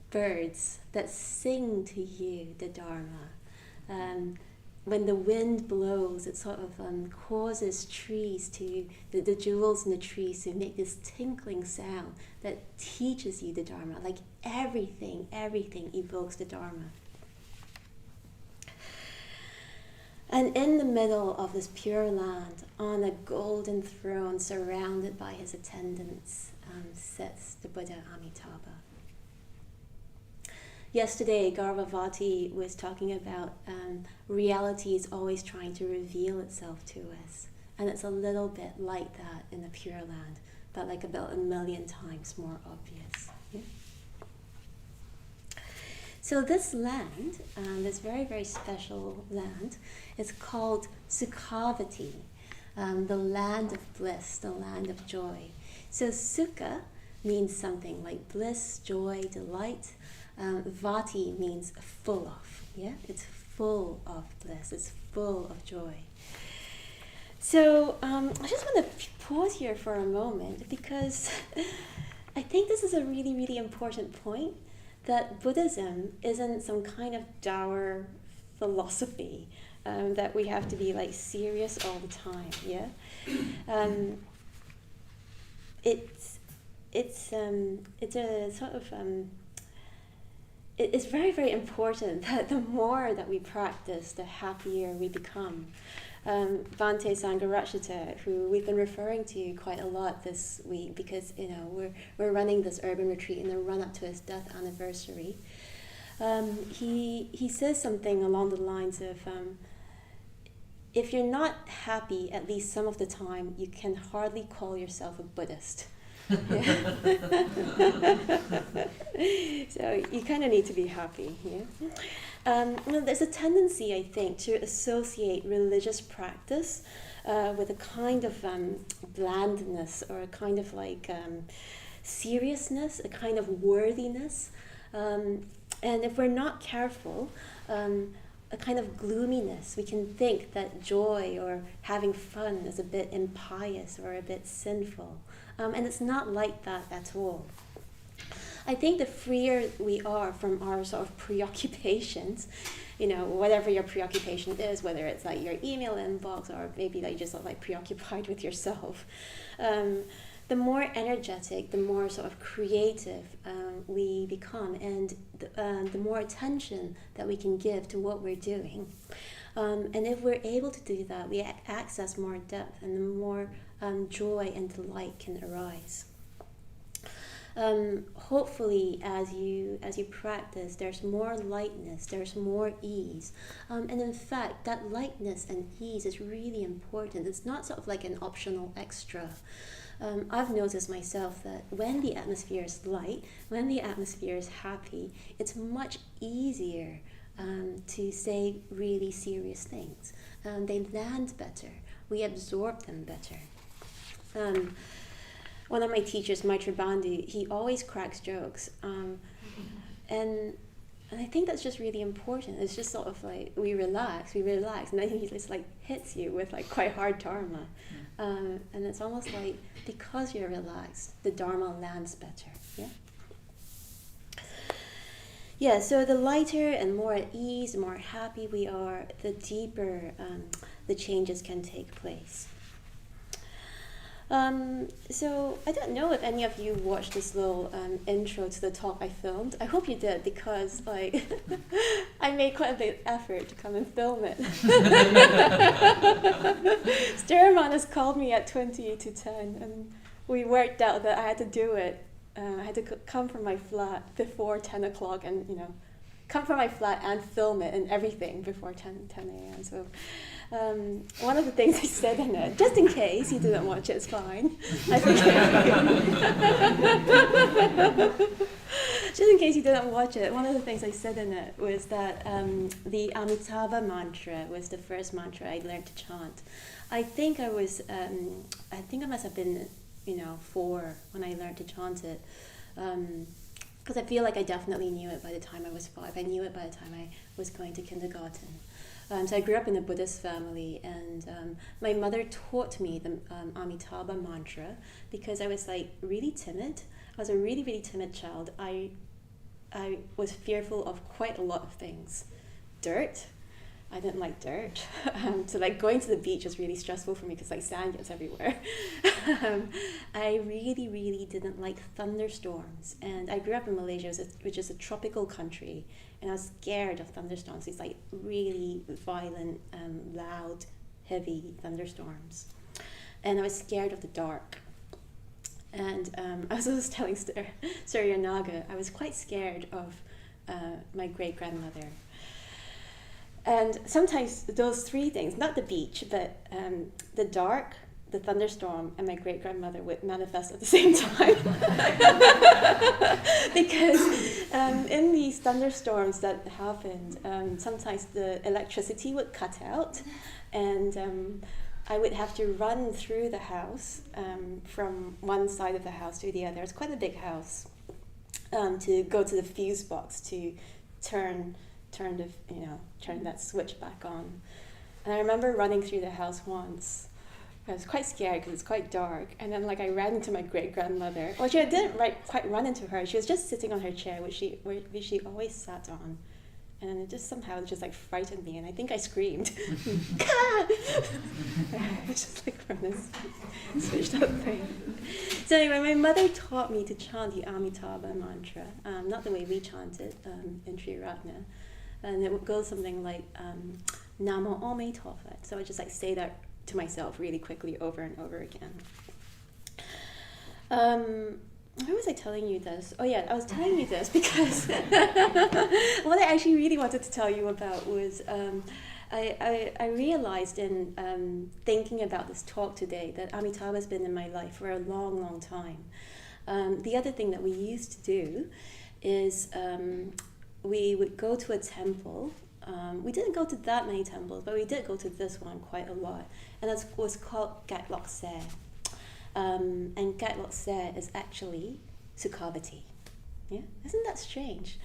birds that sing to you the Dharma. When the wind blows, it sort of causes trees the jewels in the trees to make this tinkling sound that teaches you the Dharma. Like everything evokes the Dharma. And in the middle of this Pure Land, on a golden throne surrounded by his attendants, sits the Buddha Amitabha. Yesterday, Garbhavati was talking about reality is always trying to reveal itself to us. And it's a little bit like that in the Pure Land, but like about 1,000,000 times more obvious. Yeah? So this land, this very, very special land, is called Sukhavati, the land of bliss, the land of joy. So Sukha means something like bliss, joy, delight. Vati means full of. Yeah, it's full of bliss. It's full of joy. So I just want to pause here for a moment because I think this is a really, really important point. that Buddhism isn't some kind of dour philosophy that we have to be like serious all the time. Yeah, it's a sort of it's very, very important that the more that we practice, the happier we become. Bhante Sangharaskshita, who we've been referring to quite a lot this week because we're running this urban retreat in the run up to his death anniversary. He says something along the lines of, if you're not happy at least some of the time, you can hardly call yourself a Buddhist. So you kind of need to be happy. Well, there's a tendency, I think, to associate religious practice with a kind of blandness or a kind of like seriousness, a kind of worthiness. And if we're not careful, a kind of gloominess. We can think that joy or having fun is a bit impious or a bit sinful. And it's not like that at all. I think the freer we are from our sort of preoccupations, whatever your preoccupation is, whether it's like your email inbox or maybe like just sort of like preoccupied with yourself, the more energetic, the more sort of creative we become, and the more attention that we can give to what we're doing. And if we're able to do that, we access more depth, and the more joy and delight can arise. Hopefully, as you practice, there's more lightness, there's more ease, and in fact, that lightness and ease is really important. It's not sort of like an optional extra. I've noticed myself that when the atmosphere is light, when the atmosphere is happy, it's much easier to say really serious things. They land better. We absorb them better. One of my teachers, Maitri Bandhu, he always cracks jokes. And I think that's just really important. It's just sort of like we relax, and then he just like hits you with like quite hard dharma. And it's almost like because you're relaxed, the dharma lands better. Yeah, so the lighter and more at ease, the more happy we are, the deeper the changes can take place. So I don't know if any of you watched this little intro to the talk I filmed. I hope you did, because like I made quite a big effort to come and film it. Sturman has called me at 20 to 10, and we worked out that I had to do it. I had to come from my flat before 10 o'clock and, come from my flat and film it and everything before 10 a.m. So one of the things I said in it, just in case you didn't watch it, it's fine. Just in case you didn't watch it, one of the things I said in it was that the Amitabha Mantra was the first mantra I learned to chant. I think I must have been 4 when I learned to chant it, because I feel like I definitely knew it by the time I was 5. I knew it by the time I was going to kindergarten. So I grew up in a Buddhist family, and my mother taught me the Amitabha Mantra because I was like really timid. I was a really, really timid child. I was fearful of quite a lot of things. Dirt. I didn't like dirt. So like going to the beach was really stressful for me because like sand gets everywhere. I really, really didn't like thunderstorms. And I grew up in Malaysia, which is a tropical country, and I was scared of thunderstorms. These like really violent, loud, heavy thunderstorms. And I was scared of the dark. And I was always telling Surya Naga, I was quite scared of my great-grandmother. And sometimes those 3 things, not the beach, but the dark, the thunderstorm, and my great-grandmother would manifest at the same time. Because in these thunderstorms that happened, sometimes the electricity would cut out, and I would have to run through the house from one side of the house to the other. It's quite a big house, to go to the fuse box to turn that switch back on. And I remember running through the house once, I was quite scared because it's quite dark. And then like I ran into my great-grandmother. Well, I didn't quite run into her. She was just sitting on her chair, which she always sat on. And then it just somehow just like frightened me, and I think I screamed. It's just like from this switched up thing. So anyway, my mother taught me to chant the Amitabha Mantra, not the way we chant it in Triratna. And it would go something like Namo Amitabha. So I just like say that to myself really quickly over and over again. Why was I telling you this? Oh yeah, I was telling you this because what I actually really wanted to tell you about was I realized in thinking about this talk today that Amitabha has been in my life for a long, long time. The other thing that we used to do is we would go to a temple. We didn't go to that many temples, but we did go to this one quite a lot, and it was called Gatlokse. And Gatlokse is actually Sukhavati. Yeah, isn't that strange?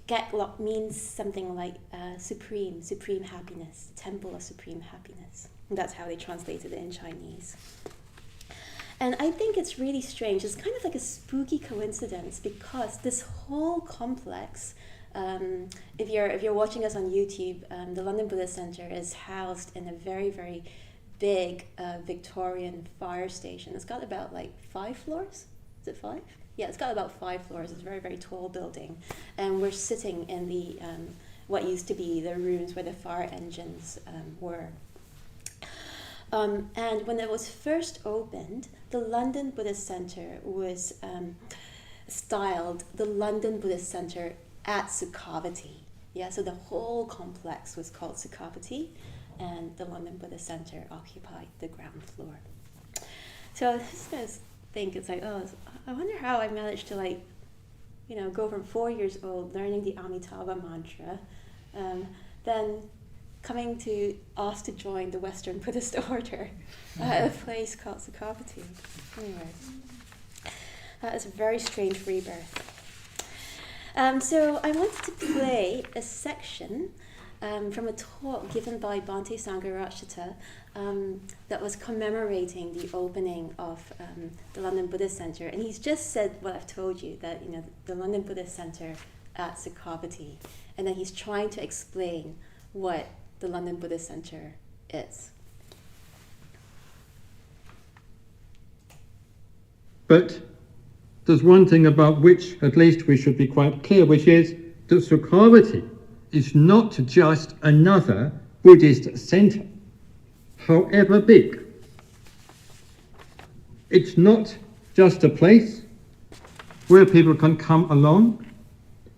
Gatlok means something like supreme happiness, temple of supreme happiness. And that's how they translated it in Chinese. And I think it's really strange. It's kind of like a spooky coincidence because this whole complex, if you're watching us on YouTube, the London Buddhist Centre is housed in a very, very big Victorian fire station. It's got about like 5 floors. Is it 5? Yeah, it's got about 5 floors. It's a very, very tall building. And we're sitting in the what used to be the rooms where the fire engines were. And when it was first opened, the London Buddhist Centre was styled the London Buddhist Centre at Sukhavati. Yeah, so the whole complex was called Sukhavati, and the London Buddhist Centre occupied the ground floor. So I just think it's like, oh, I wonder how I managed to like, go from 4 years old learning the Amitabha Mantra, then coming to asked to join the Western Buddhist order at a place called Sukhavati. Anyway, that is a very strange rebirth. So I wanted to play a section from a talk given by Urgyen Sangharaskshita that was commemorating the opening of the London Buddhist Centre. And he's just said what I've told you, that the London Buddhist Centre at Sukhavati. And then he's trying to explain what the London Buddhist Centre is. But there's one thing about which at least we should be quite clear, which is that Sukhavati is not just another Buddhist centre, however big. It's not just a place where people can come along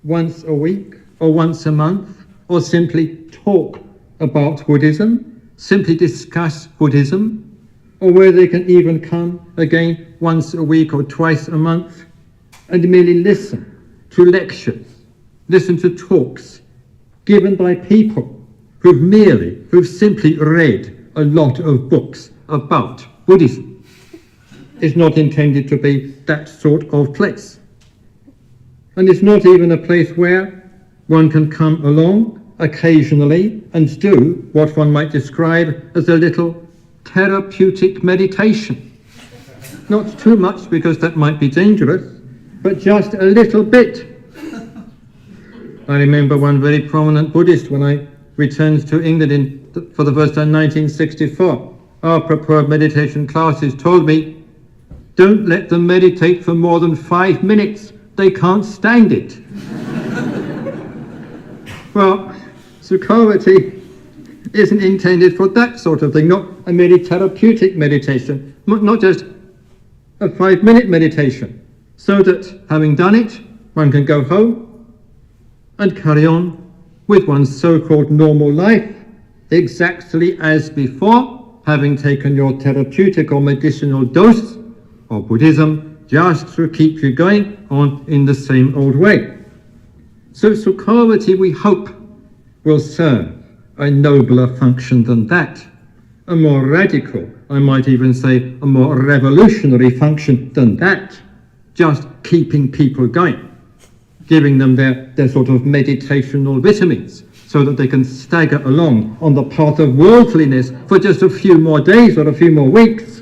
once a week or once a month or simply talk about Buddhism, simply discuss Buddhism, or where they can even come again once a week or twice a month and merely listen to lectures, listen to talks given by people who've simply read a lot of books about Buddhism. It's not intended to be that sort of place. And it's not even a place where one can come along occasionally and do what one might describe as a little therapeutic meditation. Not too much, because that might be dangerous, but just a little bit. I remember one very prominent Buddhist when I returned to England for the first time in 1964. Apropos of meditation classes, told me, don't let them meditate for more than 5 minutes. They can't stand it. Well, Sukhavati isn't intended for that sort of thing, not a merely therapeutic meditation, not just a 5-minute meditation, so that having done it, one can go home and carry on with one's so-called normal life, exactly as before, having taken your therapeutic or medicinal dose of Buddhism, just to keep you going on in the same old way. So Sukhavati, we hope, will serve a nobler function than that, a more radical, I might even say a more revolutionary function than that, just keeping people going, giving them their sort of meditational vitamins, so that they can stagger along on the path of worldliness for just a few more days or a few more weeks.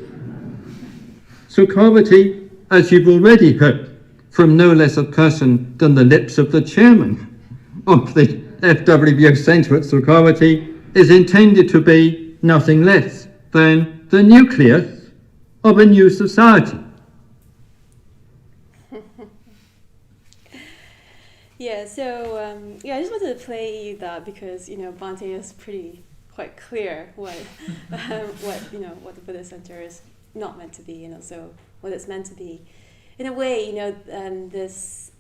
Sukhavati, as you've already heard, from no less a person than the lips of the chairman of the FWBO Centre at Sukhavati, is intended to be nothing less than the nucleus of a new society. Yeah, so I just wanted to play that because Bhante is quite clear what what the Buddhist Center is not meant to be, and also what it's meant to be. In a way, this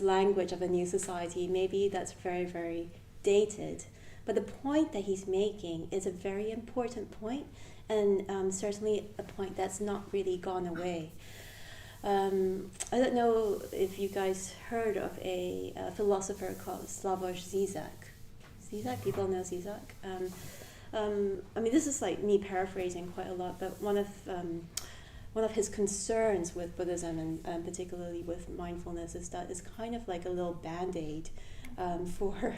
language of a new society, maybe that's very, very dated, but the point that he's making is a very important point, and certainly a point that's not really gone away. I don't know if you guys heard of a philosopher called Slavoj Zizek. Zizek, people know Zizek. I mean, this is like me paraphrasing quite a lot, but one of his concerns with Buddhism and particularly with mindfulness is that it's kind of like a little band-aid for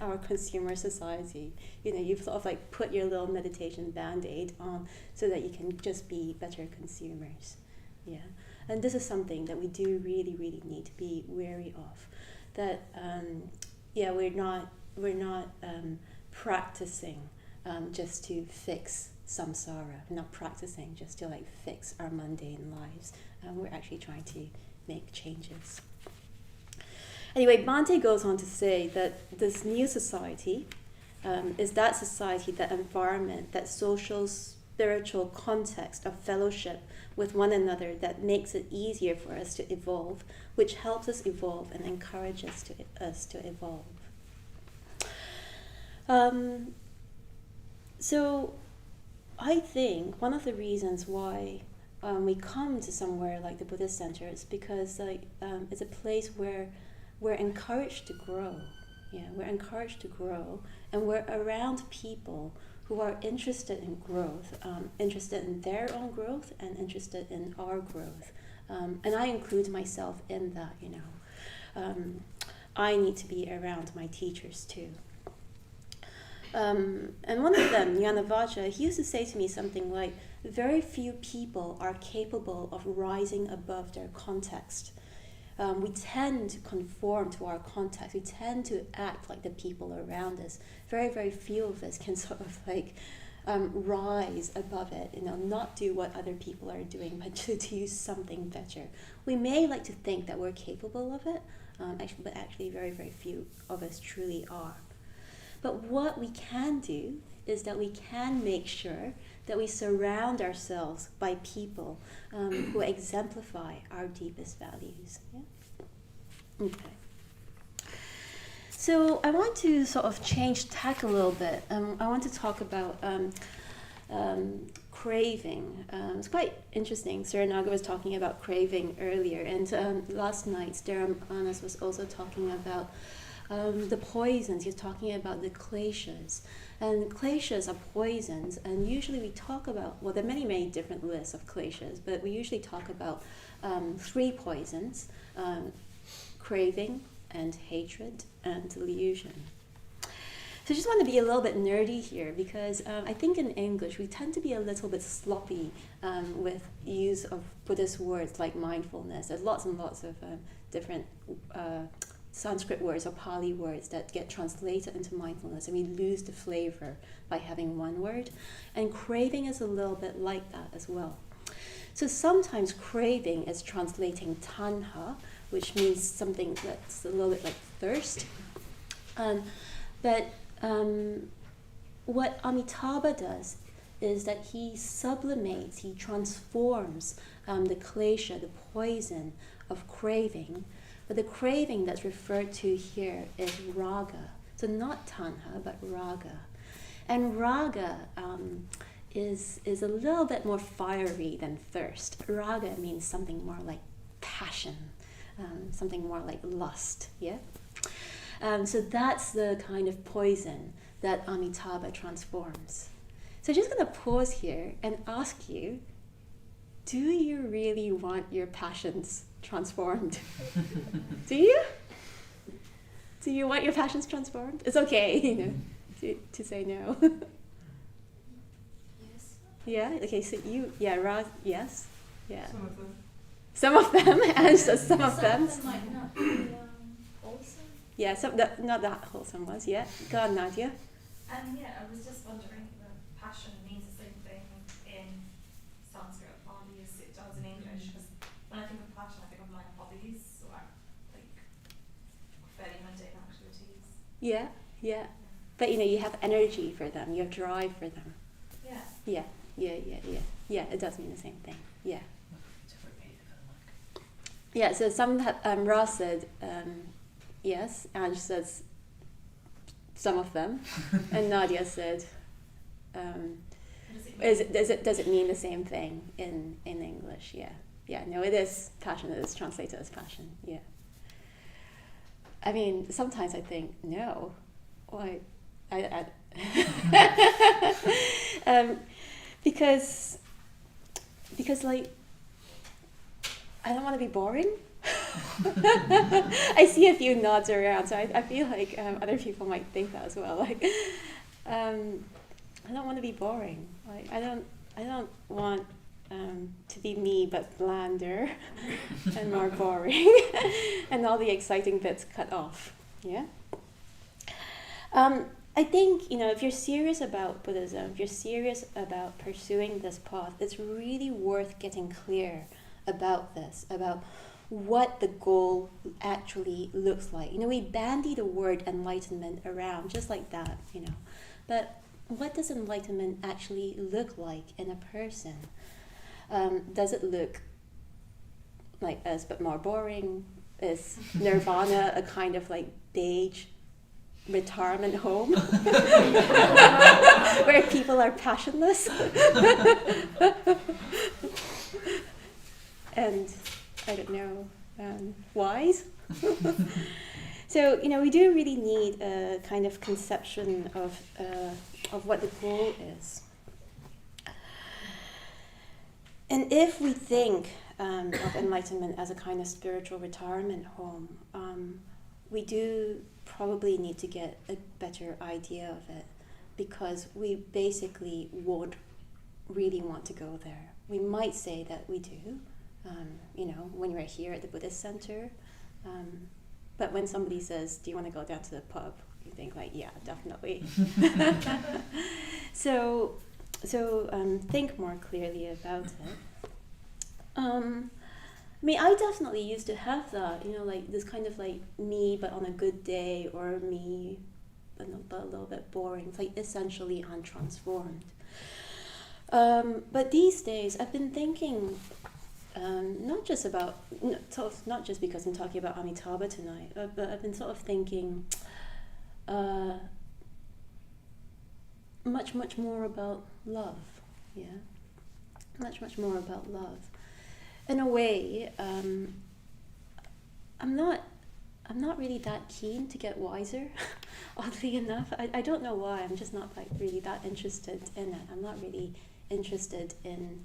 our consumer society. You've sort of like put your little meditation band-aid on so that you can just be better consumers. Yeah. And this is something that we do really, really need to be wary of. That we're not practicing just to fix samsara. We're not practicing just to like fix our mundane lives. We're actually trying to make changes. Anyway, Bhante goes on to say that this new society is that society, that environment, that social, spiritual context of fellowship with one another that makes it easier for us to evolve, which helps us evolve and encourages us to evolve. So I think one of the reasons why we come to somewhere like the Buddhist Center is because it's a place where we're encouraged to grow. Yeah, we're encouraged to grow, and we're around people who are interested in growth, interested in their own growth and interested in our growth. And I include myself in that, I need to be around my teachers too. And one of them, Yanavaja, he used to say to me something like, very few people are capable of rising above their context. We tend to conform to our context. We tend to act like the people around us. Very, very few of us can sort of like rise above it, not do what other people are doing, but to do something better. We may like to think that we're capable of it, but actually very, very few of us truly are. But what we can do is that we can make sure that we surround ourselves by people who exemplify our deepest values. Yeah? Okay. So I want to sort of change tack a little bit. I want to talk about craving. It's quite interesting. Suranaga was talking about craving earlier, and last night Sthiramanas was also talking about the poisons. He was talking about the kleshas. And kleshas are poisons, and usually we talk about, well, there are many, many different lists of kleshas, but we usually talk about 3 poisons, craving and hatred and delusion. So I just want to be a little bit nerdy here because I think in English we tend to be a little bit sloppy with use of Buddhist words like mindfulness. There's lots and lots of different Sanskrit words or Pali words that get translated into mindfulness, and we lose the flavor by having one word. And craving is a little bit like that as well. So sometimes craving is translating tanha, which means something that's a little bit like thirst. But what Amitabha does is that he sublimates, he transforms the klesha, the poison of craving. But the craving that's referred to here is raga. So not tanha, but raga. And raga is a little bit more fiery than thirst. Raga means something more like passion, something more like lust, yeah? So that's the kind of poison that Amitabha transforms. So I'm just going to pause here and ask you, do you really want your passions transformed? Do you? Do you want your passions transformed? It's okay, to say no. Yes. Yeah. Okay. So Ra. Yes. Yeah. Some of them. Some of them, and so some of them. Some might not be awesome. Yeah. Not that wholesome ones. Yeah. Go on, Nadia. Yeah, I was just wondering if passion means the same thing in Sanskrit or Pali as it does in English. Because when I think of passion, I think of my hobbies or like fairly mundane activities. Yeah. Yeah. But you have energy for them. You have drive for them. Yeah. Yeah. Yeah. It does mean the same thing. Yeah. Yeah. So some Ross said yes. Ange says some of them, and Nadia said, does it mean the same thing in English? Yeah. No, it is passion. It is translated as passion. Yeah. I mean, sometimes I think no. Why? Because like I don't want to be boring. I see a few nods around, so I feel like other people might think that as well. Like, I don't want to be boring. Like, I don't want to be me, but blander and more boring, and all the exciting bits cut off. Yeah. I think if you're serious about Buddhism, if you're serious about pursuing this path, it's really worth getting clear about this, about what the goal actually looks like. We bandy the word enlightenment around just like that, but what does enlightenment actually look like in a person? Does it look like us but more boring? Is nirvana a kind of like beige retirement home where people are passionless and I don't know, wise? So we do really need a kind of conception of what the goal is. And if we think of enlightenment as a kind of spiritual retirement home, we do probably need to get a better idea of it, because we basically won't really want to go there. We might say that we do, when we're here at the Buddhist Center, but when somebody says, do you want to go down to the pub? You think like, yeah, definitely. So think more clearly about it. I definitely used to have that, like this kind of like me, but on a good day, or me, but a little bit boring. It's like essentially untransformed. But these days, I've been thinking, not just because I'm talking about Amitabha tonight, but I've been sort of thinking much more about love. Yeah, much more about love. In a way, I'm not really that keen to get wiser, oddly enough. I don't know why. I'm just not like really that interested in it. I'm not really interested in,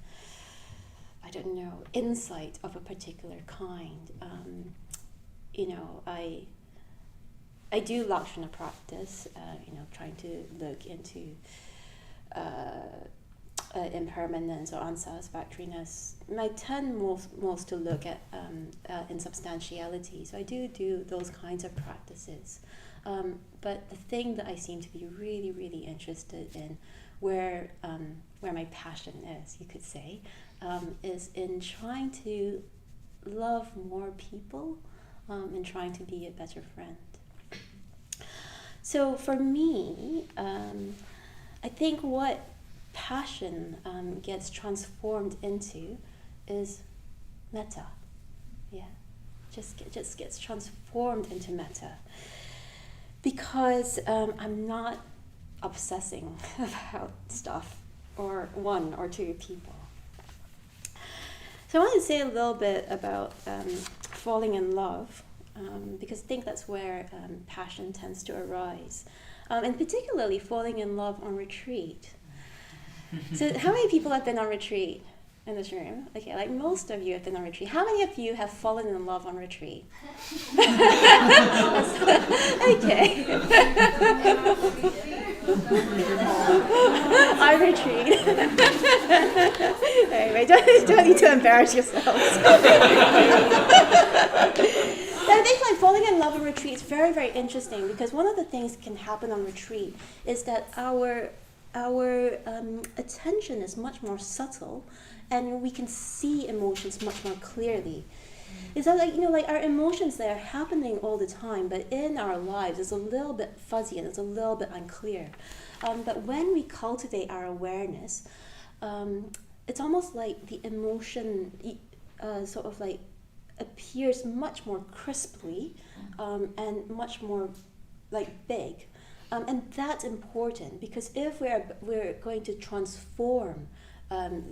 I don't know, insight of a particular kind. I do Lakshana practice, trying to look into impermanence or unsatisfactoriness. I tend most to look at insubstantiality. So I do those kinds of practices. But the thing that I seem to be really, really interested in, where my passion is, you could say, is in trying to love more people and trying to be a better friend. So for me, I think what passion gets transformed into is metta. Yeah, just gets transformed into metta, because I'm not obsessing about stuff or one or two people. So I want to say a little bit about falling in love, because I think that's where passion tends to arise, and particularly falling in love on retreat. So how many people have been on retreat? in this room? Okay, like most of you have been on retreat. How many of you have fallen in love on retreat? Okay. On retreat. Anyway, don't need to embarrass yourselves. I think like falling in love on retreat is very, very interesting, because one of the things that can happen on retreat is that our attention is much more subtle, and we can see emotions much more clearly. Is that like our emotions, they are happening all the time, but in our lives it's a little bit fuzzy and it's a little bit unclear. But when we cultivate our awareness, it's almost like the emotion sort of like appears much more crisply and much more like big. And that's important, because if we're going to transform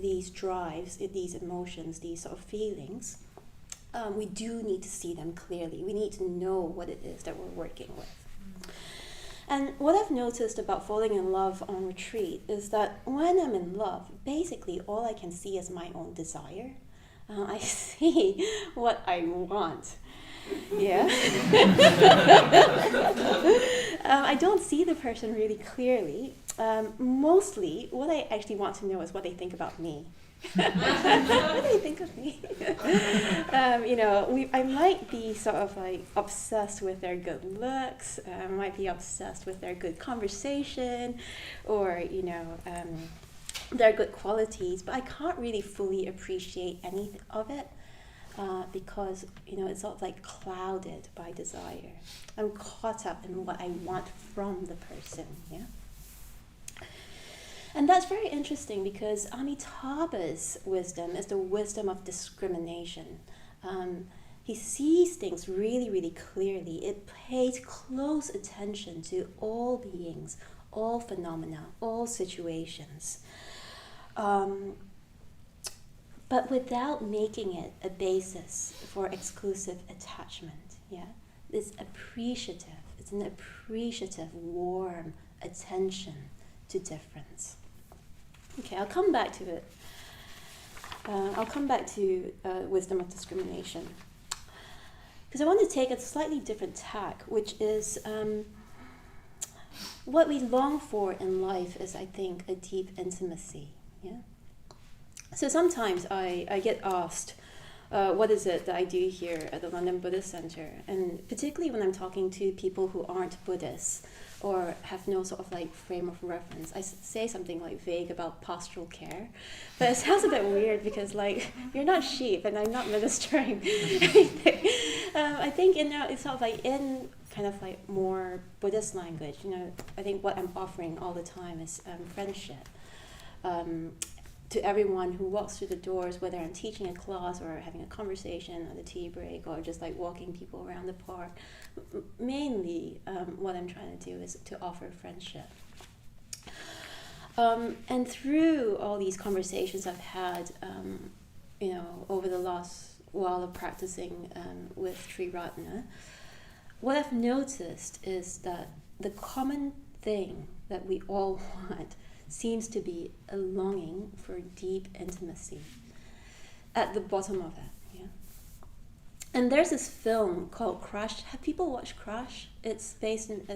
these drives, these emotions, these sort of feelings, we do need to see them clearly. We need to know what it is that we're working with. And what I've noticed about falling in love on retreat is that when I'm in love, basically all I can see is my own desire. I see what I want. Yeah. I don't see the person really clearly. Mostly, what I actually want to know is what they think about me. What do they think of me? I might be sort of like obsessed with their good looks. I might be obsessed with their good conversation, or their good qualities. But I can't really fully appreciate any of it. Because it's sort of like clouded by desire. I'm caught up in what I want from the person, yeah? And that's very interesting, because Amitabha's wisdom is the wisdom of discrimination. He sees things really, really clearly. It pays close attention to all beings, all phenomena, all situations. But without making it a basis for exclusive attachment, yeah? It's appreciative. It's an appreciative, warm attention to difference. Okay, I'll come back to it. I'll come back to wisdom of discrimination, because I want to take a slightly different tack, which is what we long for in life is, I think, a deep intimacy, yeah? So sometimes I get asked, what is it that I do here at the London Buddhist Center? And particularly when I'm talking to people who aren't Buddhists or have no sort of like frame of reference, I say something like vague about pastoral care. But it sounds a bit weird, because like, you're not sheep and I'm not ministering. I think it's sort of like in kind of like more Buddhist language, I think what I'm offering all the time is friendship. To everyone who walks through the doors, whether I'm teaching a class or having a conversation at a tea break, or just like walking people around the park. Mainly, what I'm trying to do is to offer friendship. And through all these conversations I've had, over the last while of practicing with Triratna, what I've noticed is that the common thing that we all want seems to be a longing for deep intimacy at the bottom of it, yeah. And there's this film called Crash. Have people watched Crash? It's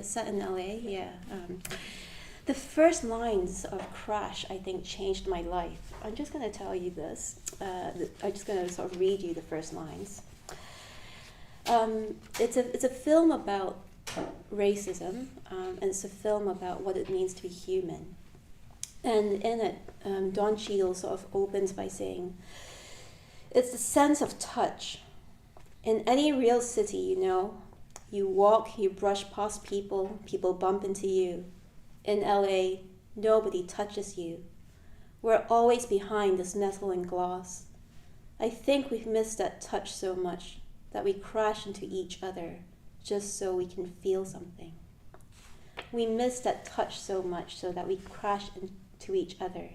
set in LA, yeah. The first lines of Crash, I think, changed my life. I'm just going to tell you this. I'm just going to sort of read you the first lines. It's a film about racism, and it's a film about what it means to be human. And in it, Don Cheadle sort of opens by saying, it's the sense of touch. In any real city, you walk, you brush past people, people bump into you. In LA, nobody touches you. We're always behind this metal and glass. I think we've missed that touch so much that we crash into each other just so we can feel something. We miss that touch so much so that we crash into each other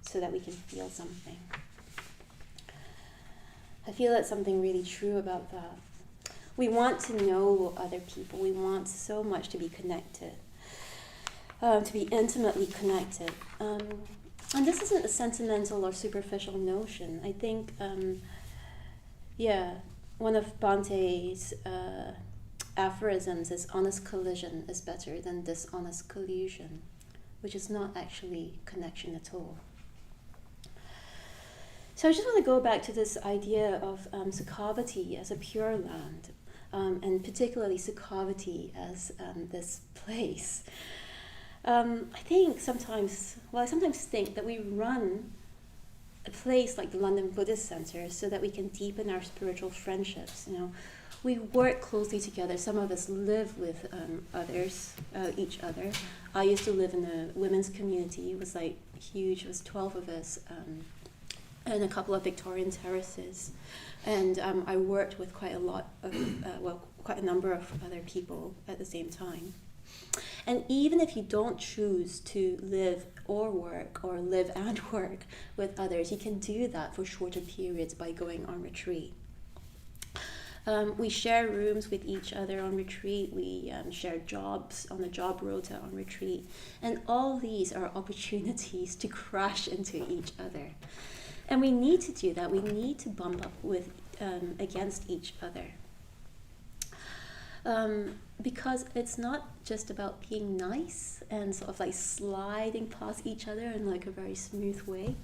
so that we can feel something. I feel that's something really true about that. We want to know other people. We want so much to be connected, to be intimately connected. And this isn't a sentimental or superficial notion. I think, one of Bante's aphorisms is honest collision is better than dishonest collusion, which is not actually connection at all. So I just want to go back to this idea of Sukhavati as a pure land, and particularly Sukhavati as this place. I sometimes think that we run a place like the London Buddhist Centre so that we can deepen our spiritual friendships. We work closely together. Some of us live with each other. I used to live in a women's community. It was like huge. It was 12 of us, and a couple of Victorian terraces. And I worked with quite a number of other people at the same time. And even if you don't choose to live or work, or live and work with others, you can do that for shorter periods by going on retreat. We share rooms with each other on retreat. We share jobs on the job rota on retreat. And all these are opportunities to crash into each other. And we need to do that. We need to bump up against each other. Because it's not just about being nice and sort of like sliding past each other in like a very smooth way.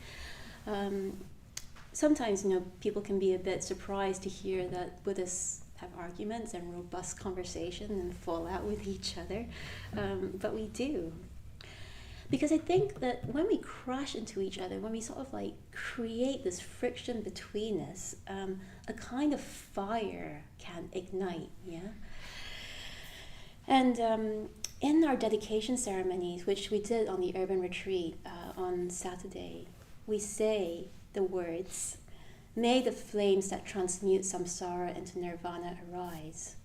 Sometimes, people can be a bit surprised to hear that Buddhists have arguments and robust conversation and fall out with each other, but we do. Because I think that when we crash into each other, when we sort of like create this friction between us, a kind of fire can ignite, yeah? And in our dedication ceremonies, which we did on the urban retreat on Saturday, we say the words, "May the flames that transmute samsara into nirvana arise."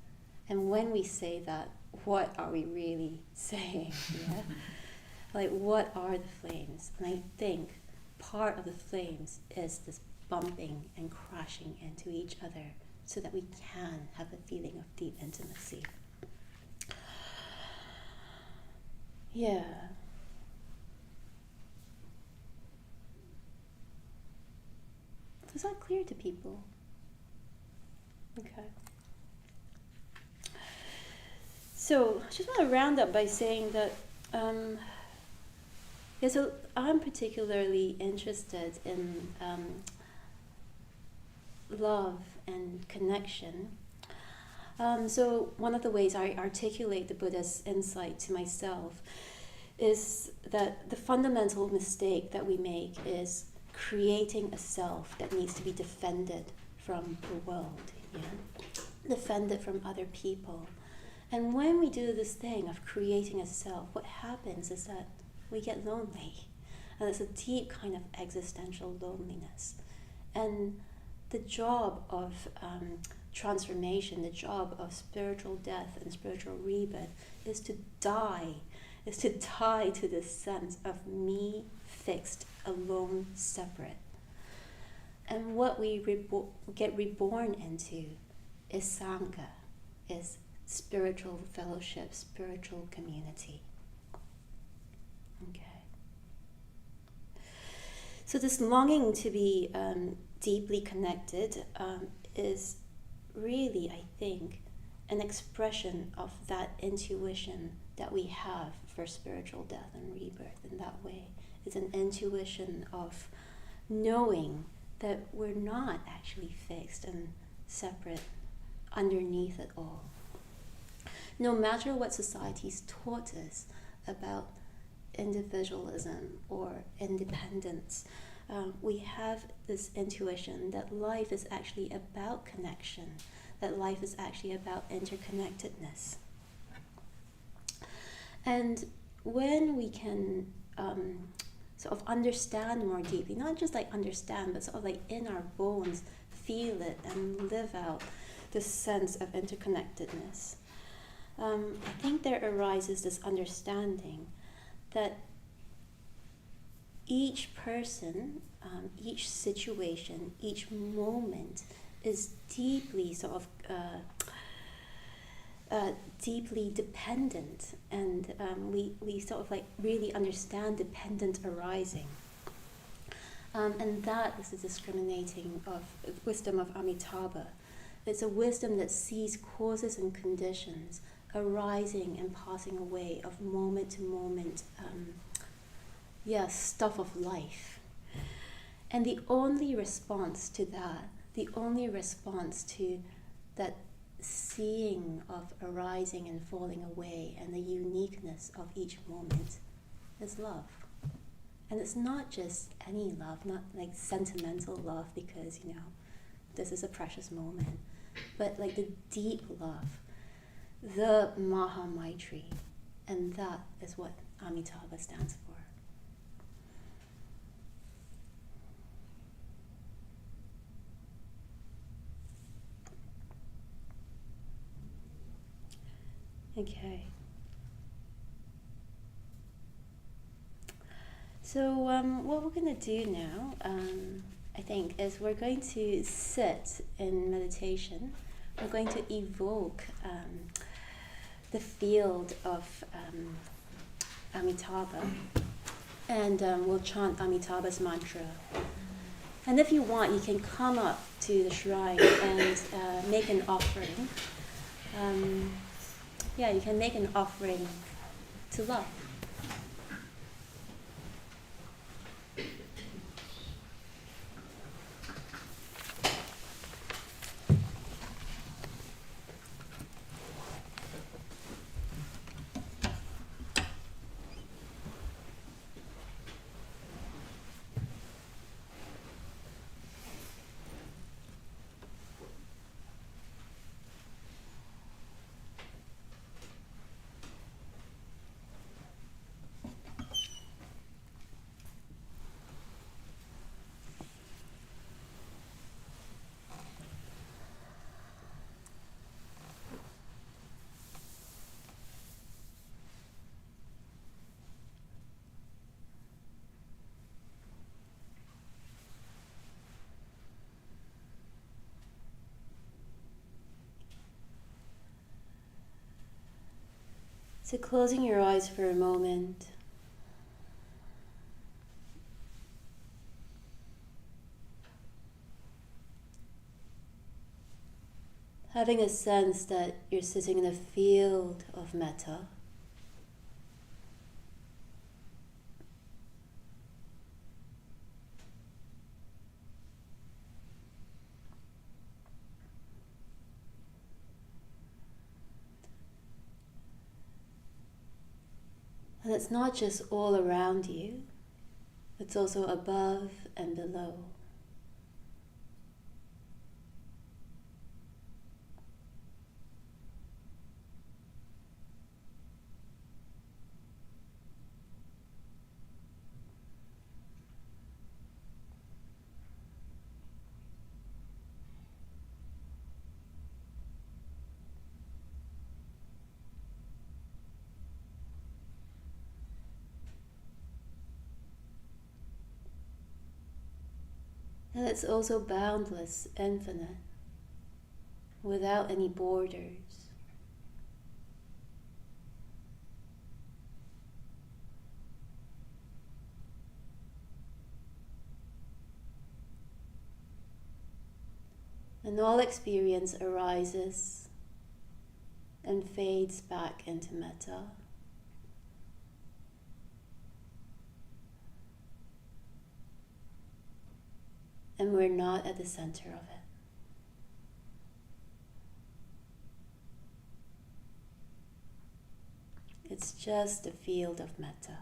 And when we say that, what are we really saying? Yeah? Like, what are the flames? And I think part of the flames is this bumping and crashing into each other so that we can have a feeling of deep intimacy. Yeah. Is that clear to people? Okay. So I just want to round up by saying that so I'm particularly interested in love and connection. So one of the ways I articulate the Buddha's insight to myself is that the fundamental mistake that we make is creating a self that needs to be defended from the world, defended from other people. And when we do this thing of creating a self, what happens is that we get lonely. And it's a deep kind of existential loneliness. And the job of transformation, the job of spiritual death and spiritual rebirth is to die to this sense of me, fixed, alone, separate. And what we get reborn into is Sangha, is spiritual fellowship, spiritual community. Okay. So this longing to be deeply connected is really, I think, an expression of that intuition that we have for spiritual death and rebirth in that way. It's an intuition of knowing that we're not actually fixed and separate underneath it all. No matter what society's taught us about individualism or independence, we have this intuition that life is actually about connection, that life is actually about interconnectedness. And when we can sort of understand more deeply, not just like understand, but sort of like in our bones, feel it and live out this sense of interconnectedness, I think there arises this understanding that each person, each situation, each moment is deeply sort of deeply dependent, and we sort of like really understand dependent arising. And that is the discriminating of wisdom of Amitabha. It's a wisdom that sees causes and conditions arising and passing away of moment to moment, stuff of life. And the only response to that, the only response to that seeing of arising and falling away and the uniqueness of each moment is love. And it's not just any love, not like sentimental love because, this is a precious moment, but like the deep love, the Maha Maitri. And that is what Amitabha stands for. Okay. So what we're going to do now, I think, is we're going to sit in meditation. We're going to evoke the field of Amitabha, and we'll chant Amitabha's mantra. And if you want, you can come up to the shrine and make an offering. You can make an offering to love. So closing your eyes for a moment. Having a sense that you're sitting in a field of metta. And it's not just all around you, it's also above and below. And it's also boundless, infinite, without any borders. And all experience arises and fades back into metta. And we're not at the center of it. It's just a field of metta.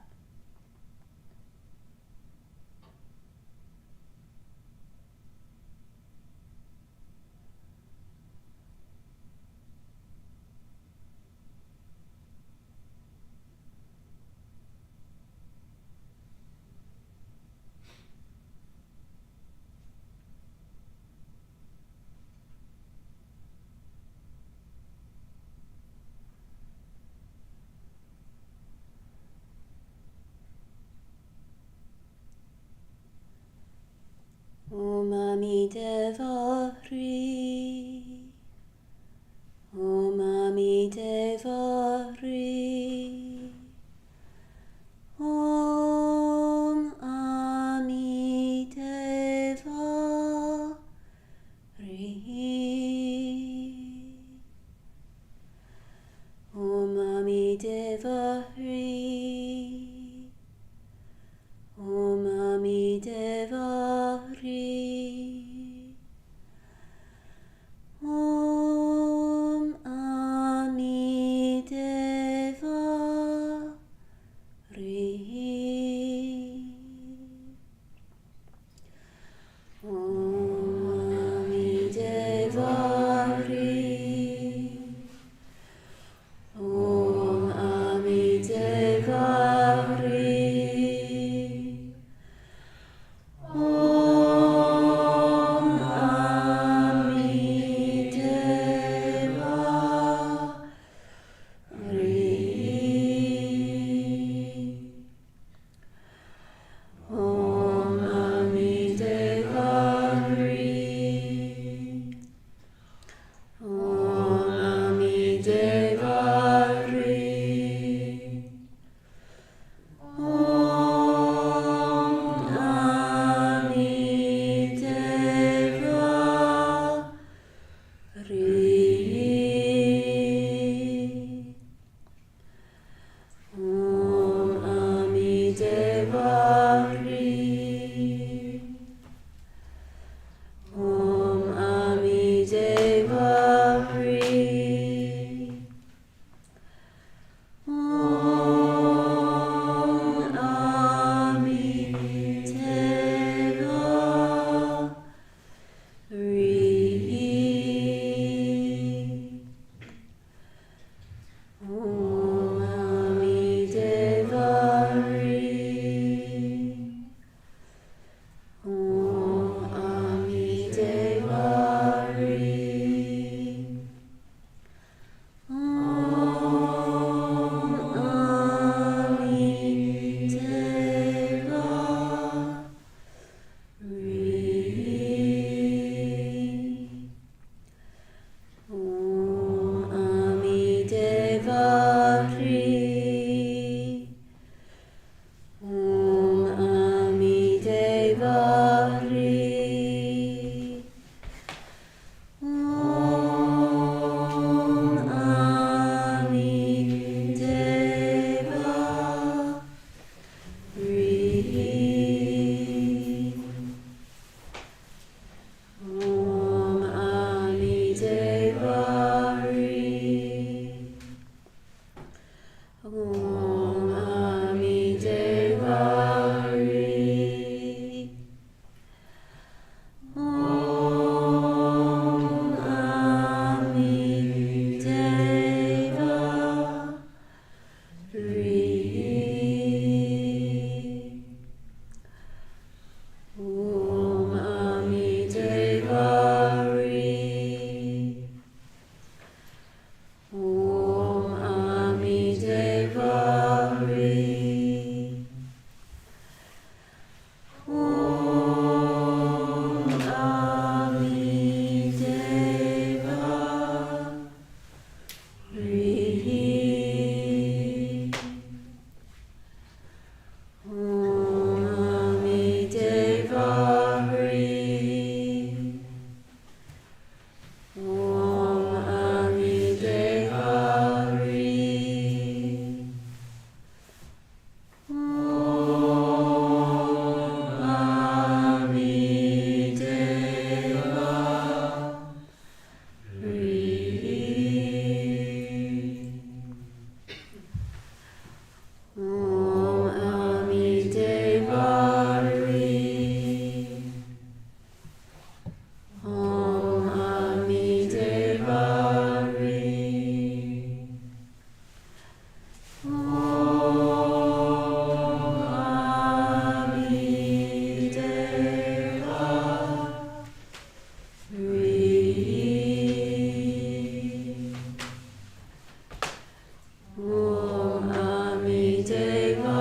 Om Amitabha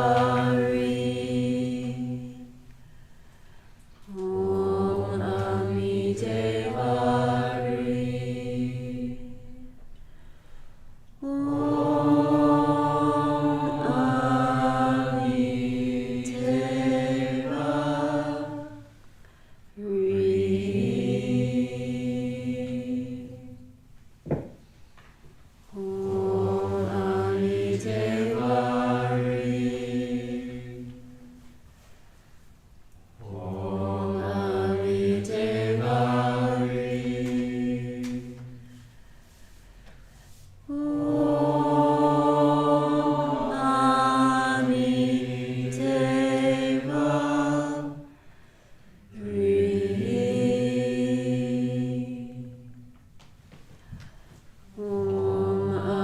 Om Amitabha Om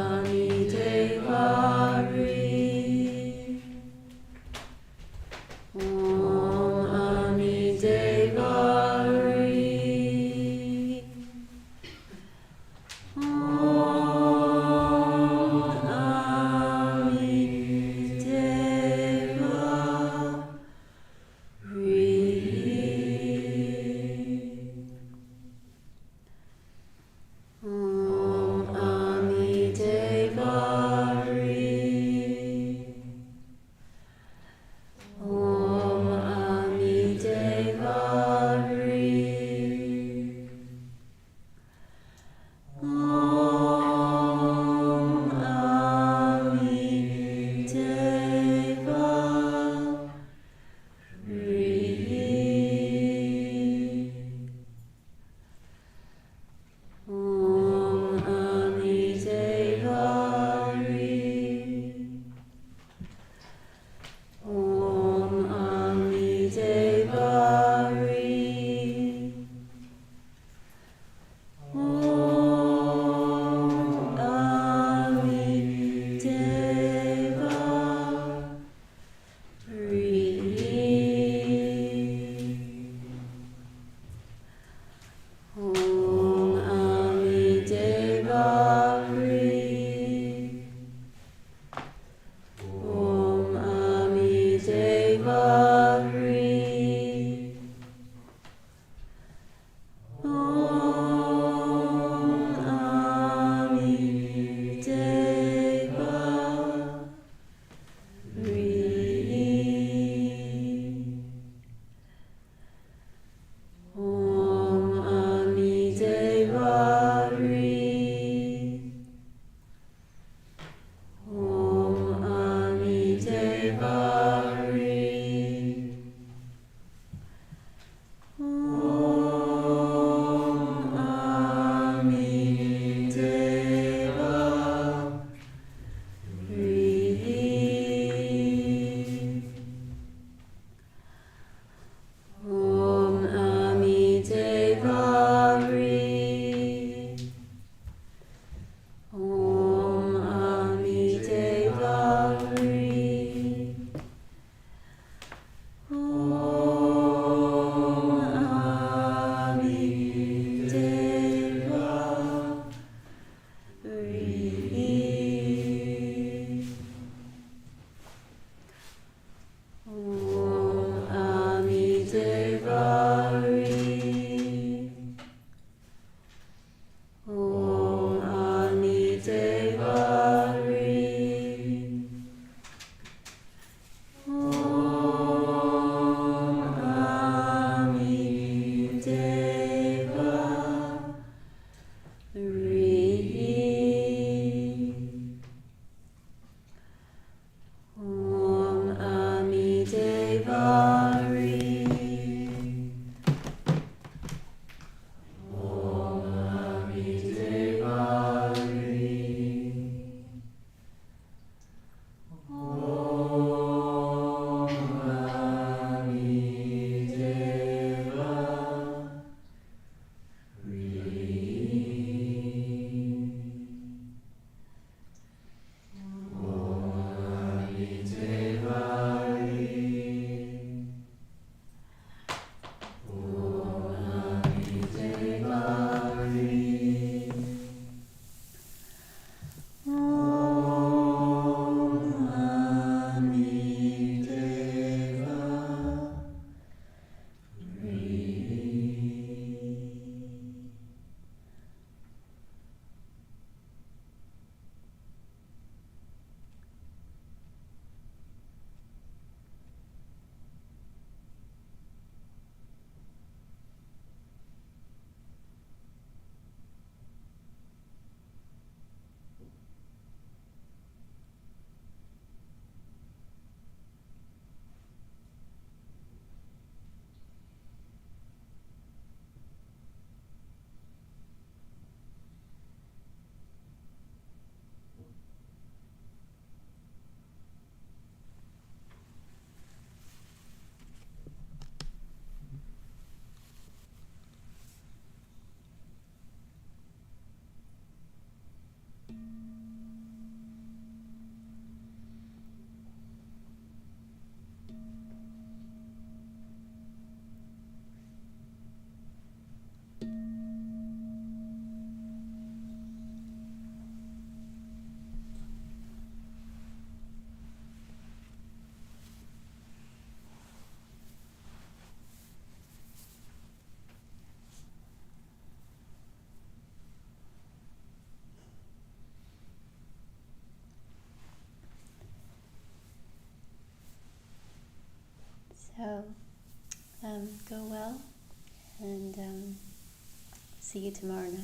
See you tomorrow night.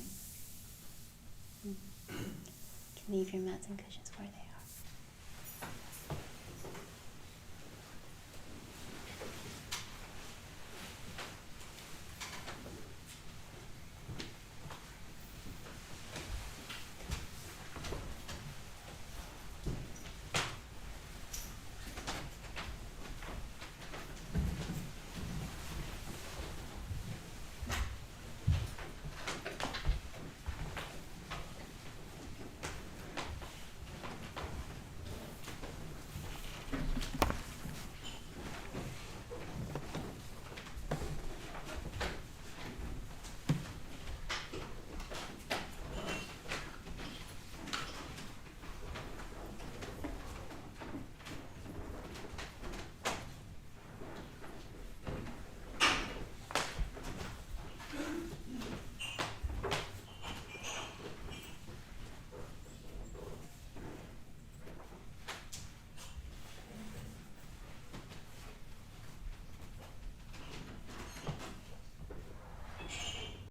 You can leave your mats and cushions where they are.